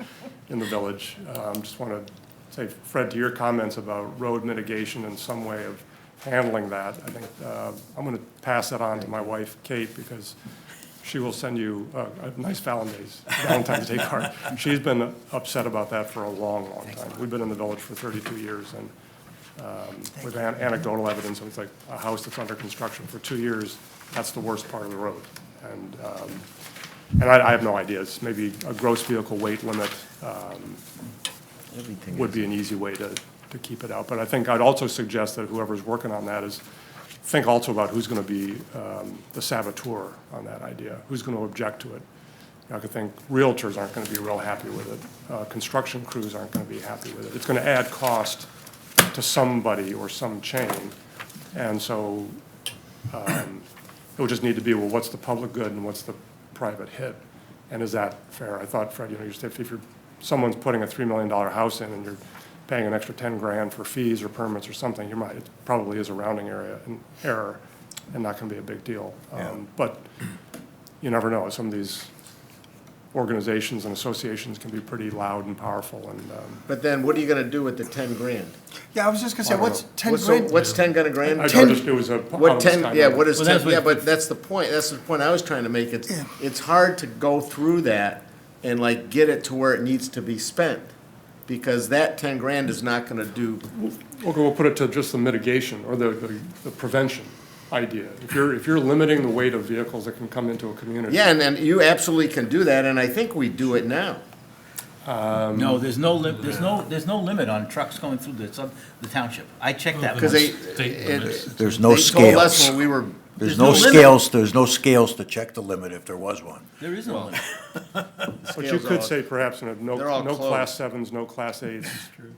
in the village. Just want to say, Fred, to your comments about road mitigation and some way of handling that, I think I'm going to pass that on to my wife, Kate, because she will send you a nice Valentine's Day card. She's been upset about that for a long, long time. We've been in the village for 32 years, and with anecdotal evidence, it's like a house that's under construction for 2 years, that's the worst part of the road. And I have no idea. It's maybe a gross vehicle weight limit would be an easy way to keep it out. But I think I'd also suggest that whoever's working on that is think also about who's going to be the saboteur on that idea, who's going to object to it. I could think realtors aren't going to be real happy with it. Construction crews aren't going to be happy with it. It's going to add cost to somebody or some chain. And so it would just need to be, well, what's the public good and what's the private hit? And is that fair? I thought, Fred, if someone's putting a $3 million house in and you're paying an extra 10 grand for fees or permits or something, it probably is a rounding error and not going to be a big deal. But you never know. Some of these organizations and associations can be pretty loud and powerful. And But then what are you gonna do with the 10 grand? Yeah, I was just gonna say, what's 10 What's grand? what's 10 grand? I just, it was a. What 10, yeah, what is Well, 10, that's what- yeah, but that's the point I was trying to make. It's hard to go through that and like get it to where it needs to be spent, because that 10 grand is not gonna do, Okay, we'll put it to just the mitigation or the prevention idea. If you're limiting the weight of vehicles that can come into a community. yeah, and you absolutely can do that, and I think we do it now. No, there's no limit on trucks going through the township. I checked that. Because once. State limits. There's no They told us scales. when we were, There's no no limit. scales, there's no scales to check the limit if there was one. There is no limit. But you could say perhaps, no They're all class 7s, no class 8s,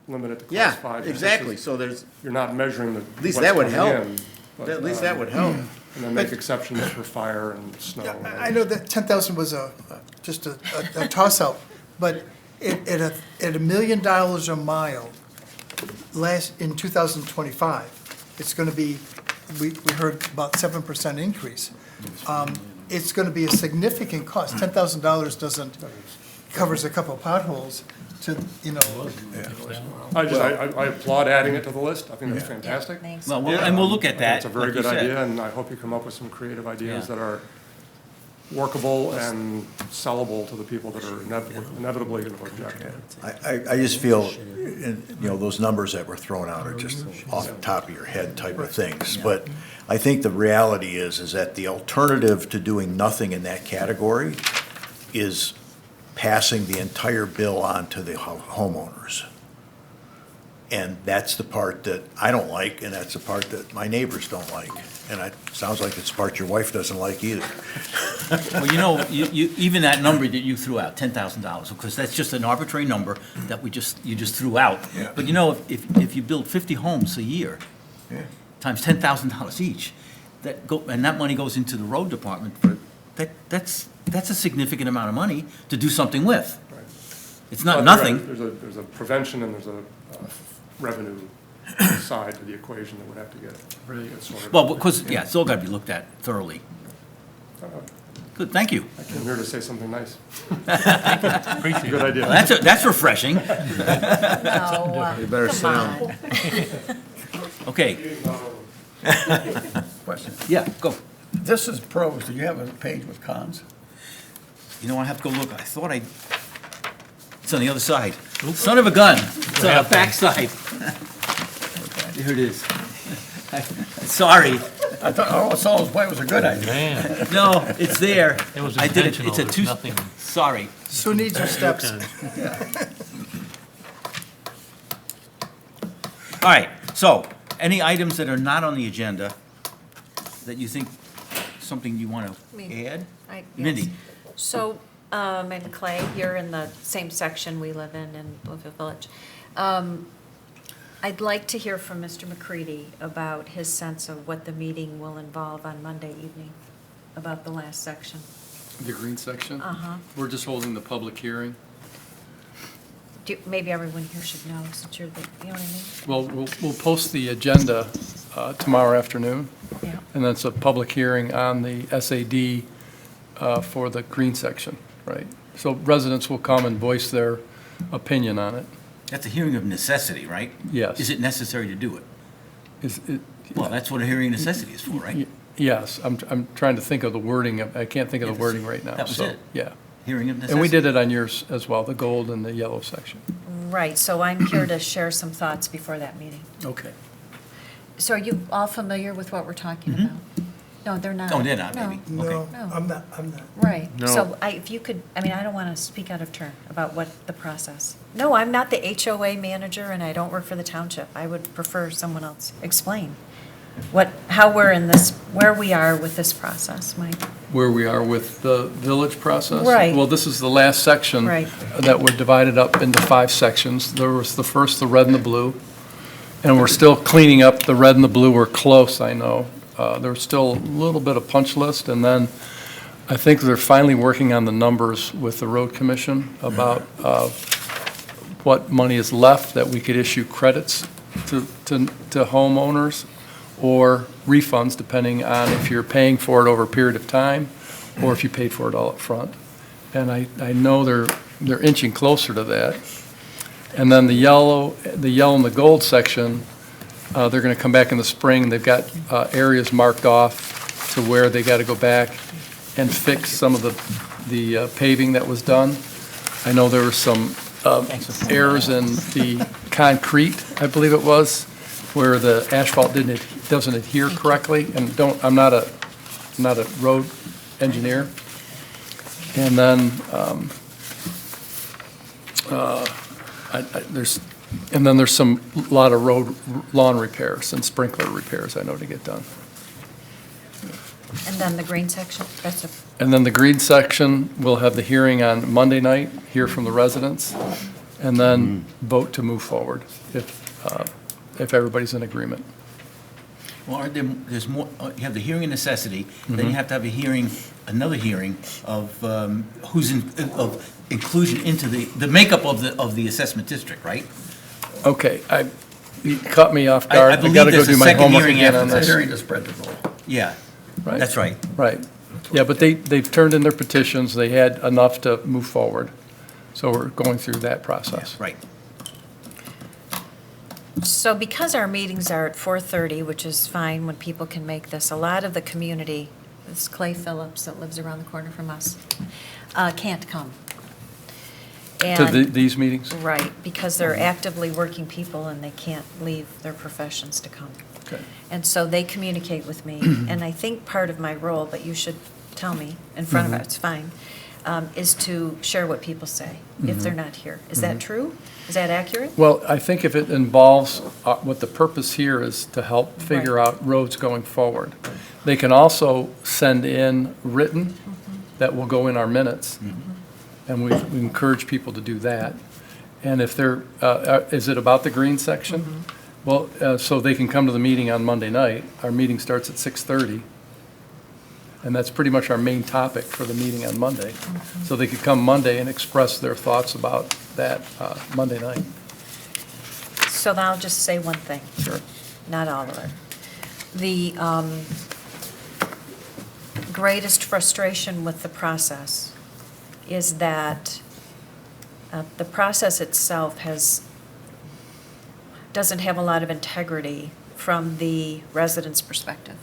limit it to yeah, class 5s. exactly, so there's, You're not measuring the. At least what's that would coming help. in, but, at least that would help. And then make exceptions for fire and snow. Yeah, I know that 10,000 was just a toss-out, but at $1 million a mile, in 2025, it's gonna be, we heard about 7% increase. It's gonna be a significant cost. $10,000 covers a couple of potholes to, I applaud adding it to the list. I think that's fantastic. Thanks. Well, and we'll look at that. It's a very like you good said. idea, and I hope you come up with some creative ideas Yeah. that are workable and sellable to the people that are inevitably going to object to it. I just feel, those numbers that were thrown out are just off the top of your head type of things. But I think the reality is that the alternative to doing nothing in that category is passing the entire bill on to the homeowners. And that's the part that I don't like, and that's the part that my neighbors don't like. And it sounds like it's the part your wife doesn't like either. Well, you even that number that you threw out, $10,000, because that's just an arbitrary number that you just threw out. Yeah. But if you build 50 homes a year, times $10,000 each, and that money goes into the road department, that's a significant amount of money to do something with. It's not But nothing. There's a prevention and there's a revenue side to the equation that would have to get sorted. Well, because, it's all got to be looked at thoroughly. Good, thank you. I came here to say something nice. Appreciate Good it. idea. Well, that's refreshing. No, You better sit come down. on. Okay, Question. yeah, go. This is pros. Do you have a page with cons? I have to go look. I thought it's on the other side. Son of a gun. It's on the back side. Here it is. Sorry. I thought, Saul's way was a good idea. Man, No, it's there. it was I did it. intentional. It's a There's two. nothing. Sorry. Sue needs her steps. All right, so, any items that are not on the agenda that you think, something you want to Me. add? Yes. Mindy? So, and Clay, you're in the same section we live in Bloomfield Village. I'd like to hear from Mr. McCready about his sense of what the meeting will involve on Monday evening, about the last section. The green section? Uh-huh. We're just holding the public hearing. Maybe everyone here should know, since you're the, you know what I mean? Well, we'll post the agenda tomorrow afternoon, Yeah. and that's a public hearing on the SAD for the green section, right? So residents will come and voice their opinion on it. That's a hearing of necessity, right? Yes. Is it necessary to do it? Is it? Well, that's what a hearing of necessity is for, right? Yes, I'm trying to think of the wording, I can't think of the wording right now. That was so, it. Yeah. Hearing of necessity. And we did it on yours as well, the gold and the yellow section. Right, so I'm here to share some thoughts before that meeting. Okay. So are you all familiar with what we're talking about? No, they're not. Oh, they're not, No. maybe. No, Okay. No. I'm not, I'm not. Right. No. So if you could, I mean, I don't want to speak out of turn about what the process. No, I'm not the HOA manager and I don't work for the township. I would prefer someone else explain how we're in this, where we are with this process, Mike. Where we are with the village process? Right. Well, this is the last section. Right. That were divided up into 5 sections. There was the first, the red and the blue, and we're still cleaning up the red and the blue. We're close, I know. There's still a little bit of punch list, and then I think they're finally working on the numbers with the road commission about what money is left that we could issue credits to homeowners or refunds, depending on if you're paying for it over a period of time or if you paid for it all up front. And I know they're inching closer to that. And then the yellow and the gold section, they're going to come back in the spring. They've got areas marked off to where they got to go back and fix some of the paving that was done. I know there were some errors in the concrete, I believe it was, where the asphalt doesn't adhere correctly. And I'm not a road engineer. And then there's some lot of lawn repairs and sprinkler repairs I know to get done. And then the green section, And then the green section, we'll have the hearing on Monday night, hear from the residents, and then vote to move forward if everybody's in agreement. Well, there's more, you have the hearing of necessity, then you have to have another hearing of of inclusion into the makeup of the assessment district, right? Okay, you caught me off guard. I believe gotta go there's a do my second homework hearing again after on this. this. Hearing to spread the vote. Yeah, Right. that's right. Right. Yeah, but they've turned in their petitions. They had enough to move forward. So we're going through that process. Right. So because our meetings are at 4:30, which is fine when people can make this, a lot of the community, this Clay Phillips that lives around the corner from us, can't come. To And- these meetings? Right, because they're actively working people and they can't leave their professions to come. Okay. And so they communicate with me, and I think part of my role, but you should tell me in front of us, it's fine, is to share what people say if they're not here. Is that true? Is that accurate? Well, I think if it involves, what the purpose here is to help figure Right. out roads going forward. They can also send in written that will go in our minutes, and we encourage people to do that. And if they're, is it about the green section? Well, so they can come to the meeting on Monday night. Our meeting starts at 6:30. And that's pretty much our main topic for the meeting on Monday. So they could come Monday and express their thoughts about that Monday night. So now I'll just say one thing. Sure. Not all of it. The greatest frustration with the process is that the process itself doesn't have a lot of integrity from the residents' perspective.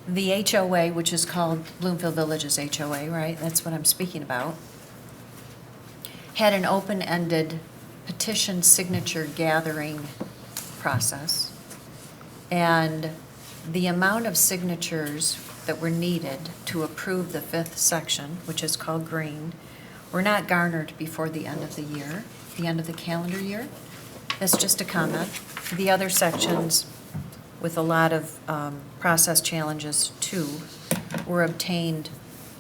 The HOA, which is called Bloomfield Village's HOA, right? That's what I'm speaking about, had an open-ended petition signature gathering process. And the amount of signatures that were needed to approve the 5th section, which is called green, were not garnered before the end of the year, the end of the calendar year. That's just a comment. The other sections, with a lot of process challenges too, were obtained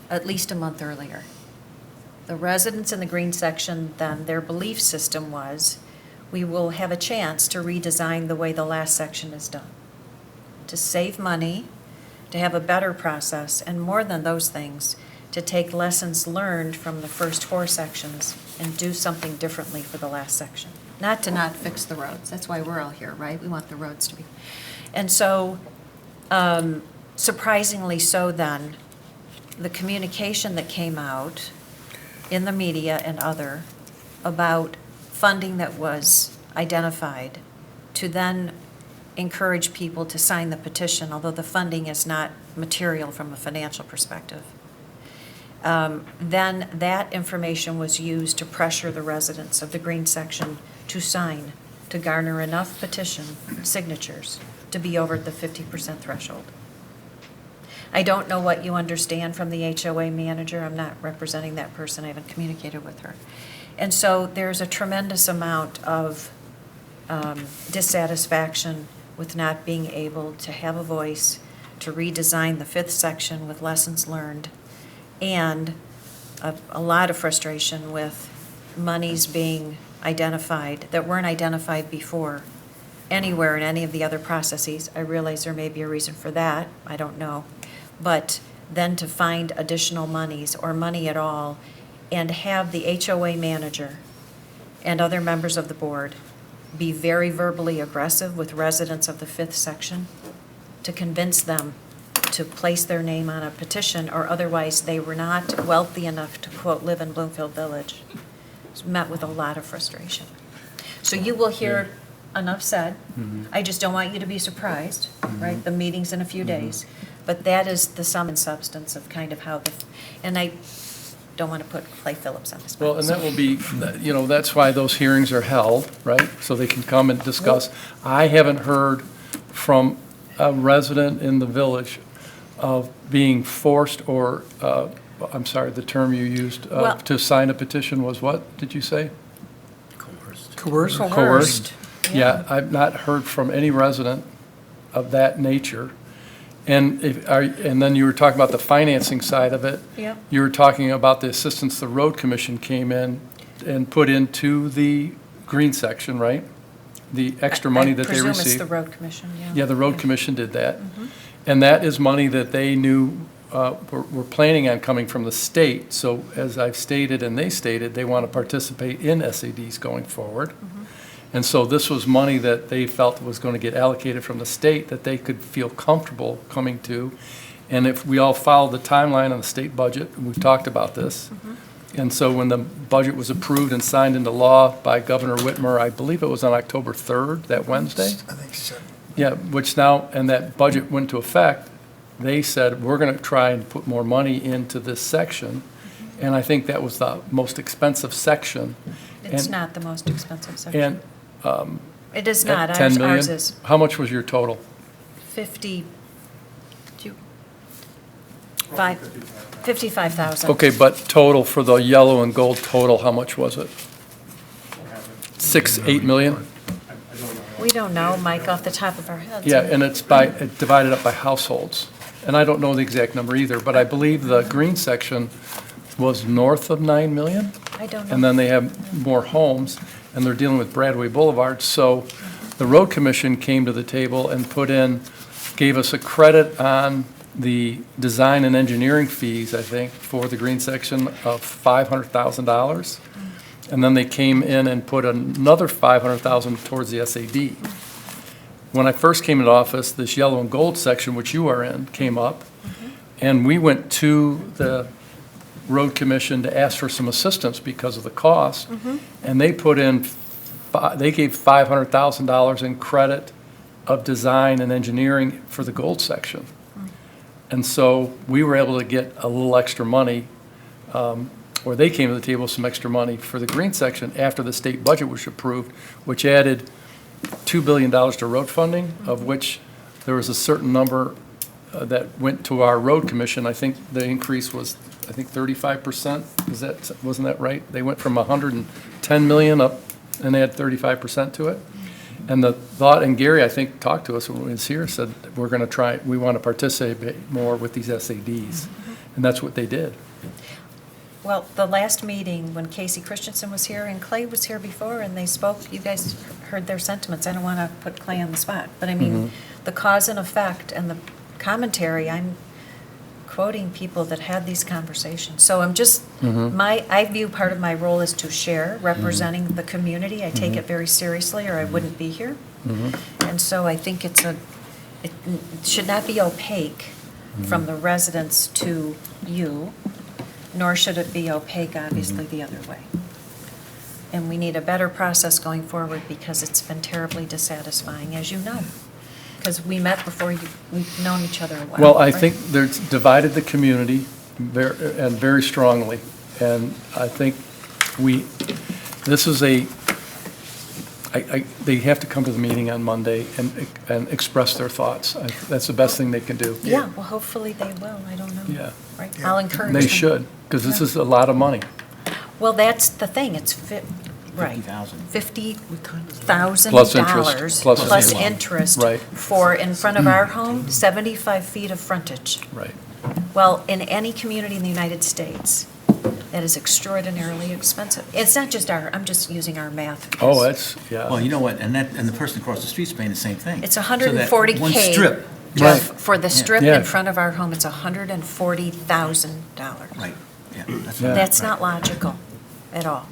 at least a month earlier. The residents in the green section, then, their belief system was, we will have a chance to redesign the way the last section is done, to save money, to have a better process, and more than those things, to take lessons learned from the first 4 sections and do something differently for the last section. Not to not fix the roads. That's why we're all here, right? We want the roads to be. And so, surprisingly so then, the communication that came out in the media and other about funding that was identified to then encourage people to sign the petition, although the funding is not material from a financial perspective. Then that information was used to pressure the residents of the green section to sign, to garner enough petition signatures to be over the 50% threshold. I don't know what you understand from the HOA manager. I'm not representing that person. I haven't communicated with her. And so there's a tremendous amount of dissatisfaction with not being able to have a voice, to redesign the fifth section with lessons learned, and a lot of frustration with monies being identified that weren't identified before anywhere in any of the other processes. I realize there may be a reason for that. I don't know. But then to find additional monies or money at all and have the HOA manager and other members of the board be very verbally aggressive with residents of the fifth section to convince them to place their name on a petition, or otherwise they were not wealthy enough to, quote, live in Bloomfield Village. It's met with a lot of frustration. So you will hear enough said. I just don't want you to be surprised, right? The meeting's in a few days. But that is the sum and substance of kind of how and I don't want to put Clay Phillips on the spot. Well, and that will be, that's why those hearings are held, right? So they can come and discuss. I haven't heard from a resident in the village of being forced or, I'm sorry, the term you used, Well- to sign a petition was what, did you say? Coerced? Coerced. Yeah, I've not heard from any resident of that nature. And and then you were talking about the financing side of it. Yep. You were talking about the assistance the road commission came in and put into the green section, right? The extra money that they I presume it's received. the road commission, yeah. Yeah, the road commission did that. And that is money that they knew were planning on coming from the state. So as I've stated and they stated, they want to participate in SADs going forward. And so this was money that they felt was going to get allocated from the state that they could feel comfortable coming to. And if we all followed the timeline on the state budget, and we've talked about this, and so when the budget was approved and signed into law by Governor Whitmer, I believe it was on October 3rd, that Wednesday? I think so. Yeah, which now, and that budget went into effect, they said, we're going to try and put more money into this section. And I think that was the most expensive section. It's And- not the most expensive section. And It is at not. 10 million? Ours is How much was your total? 55,000. Okay, but total for the yellow and gold total, how much was it? 8 million? We don't know, Mike, off the top of our heads. Yeah, and it's divided up by households. And I don't know the exact number either, but I believe the green section was north of 9 million. I don't know. And then they have more homes, and they're dealing with Bradway Boulevard. So the road commission came to the table and gave us a credit on the design and engineering fees, I think, for the green section of $500,000. And then they came in and put another $500,000 towards the SAD. When I first came into office, this yellow and gold section, which you are in, came up. And we went to the road commission to ask for some assistance because of the cost. And they put in, they gave $500,000 in credit of design and engineering for the gold section. And so we were able to get a little extra money, or they came to the table with some extra money for the green section after the state budget was approved, which added $2 billion to road funding, of which there was a certain number that went to our road commission. I think the increase was, 35%. Wasn't that right? They went from 110 million up, and they had 35% to it. And the thought, and Gary, I think, talked to us when he was here, said, we want to participate more with these SADs. And that's what they did. Well, the last meeting, when Casey Christensen was here and Clay was here before, and they spoke, you guys heard their sentiments. I don't want to put Clay on the spot, but I mean, the cause and effect and the commentary, I'm quoting people that had these conversations. So I'm just, I view part of my role is to share, representing the community. I take it very seriously, or I wouldn't be here. And so I think it should not be opaque from the residents to you, nor should it be opaque, obviously, the other way. And we need a better process going forward because it's been terribly dissatisfying, as you know. Because we met before we've known each other a while. Well, I right? think there's divided the community and very strongly. And I think this is they have to come to the meeting on Monday and express their thoughts. That's the best thing they can do. Yeah, well, hopefully they will, I don't know. Yeah. Right, I'll encourage They them. should, because this is a lot of money. Well, that's the thing, it's right. 50,000. $50,000 Plus interest, plus plus interest. interest Right. for, in front of our home, 75 feet of frontage. Right. Well, in any community in the United States, that is extraordinarily expensive. It's not just I'm just using our math. Oh, that's, yeah. Well, you know what, and the person across the street's paying the same thing. It's So that 140K. One strip, Jeff, for the strip Yeah. in front of our home, it's $140,000. right, yeah, that's Yeah. right. That's not logical at all,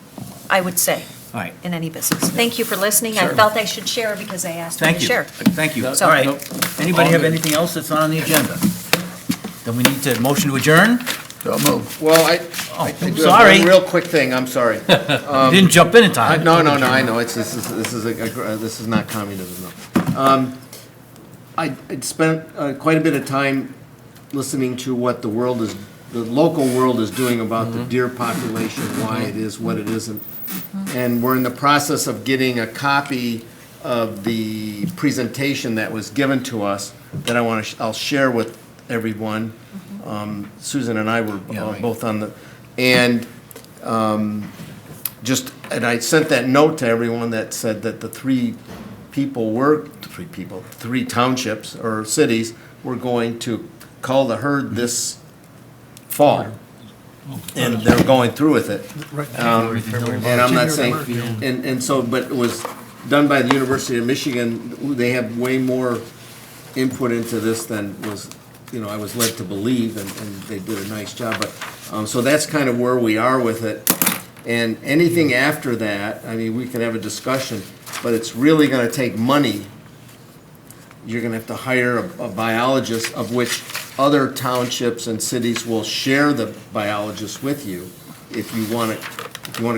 I would say, All right, in any business. Thank you for listening. I felt I should share because they asked me thank to you. share. Thank you. All So- right, Nope. anybody have anything else that's not on the agenda? Then we need to motion to adjourn? So move. Well, I Oh, do have sorry, one real quick thing, I'm sorry. you didn't jump in time. No, I know, this is not communism, no. I'd spent quite a bit of time listening to what the local world is doing about the deer population, why it is what it isn't. And we're in the process of getting a copy of the presentation that was given to us that I'll share with everyone. Susan and I were Yeah, right. both on and I sent that note to everyone that said that the three townships or cities were going to call the herd this fall. And they're going through with it. And I'm not saying, and so, but it was done by the University of Michigan. They have way more input into this than was, I was led to believe, and they did a nice job. But, so that's kind of where we are with it. And anything after that, I mean, we can have a discussion, but it's really gonna take money. You're gonna have to hire a biologist, of which other townships and cities will share the biologist with you if you wanna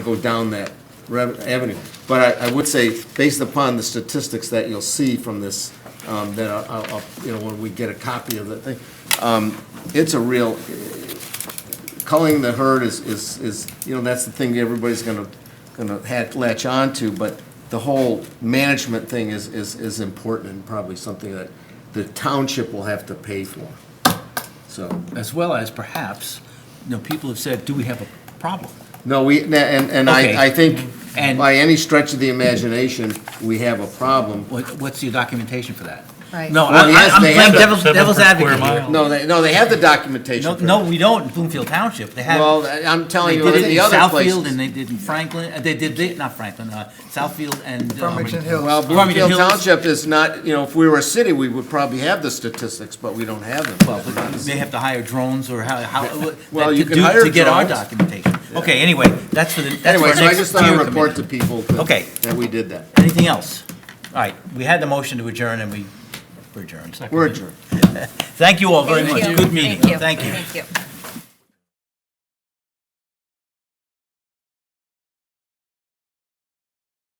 go down that avenue. But I would say, based upon the statistics that you'll see from this, that I'll, when we get a copy of the thing, it's a real, culling the herd is, that's the thing everybody's gonna latch on to, but the whole management thing is important and probably something that the township will have to pay for. So, As well as perhaps, people have said, do we have a problem? no, and Okay. I think And- by any stretch of the imagination, we have a problem. What's your documentation for that? Right. No, Well, yes, I'm they playing have devil's the- devil's 7 per square advocate here. mile. No, they have the documentation. for No, it. we don't in Bloomfield Township. They have. Well, I'm telling They you, did in it the in other Southfield places. and they did in Franklin, not Franklin, Southfield and. Farmington Hills. Well, Farmington Bloomfield Hills. Township is not, if we were a city, we would probably have the statistics, but we don't have them. Well, but you may have to hire drones or how. Well, to you can do- hire To get our drones. documentation. Okay, anyway, that's for Anyway, our so I next just thought I'd tier report to committee. people Okay. that we did that. Anything else? All right, we had the motion to adjourn and we're adjourned. We're adjourned. Thank you all very Thank much. you. Good meeting. Thank you. Thank you. Thank you.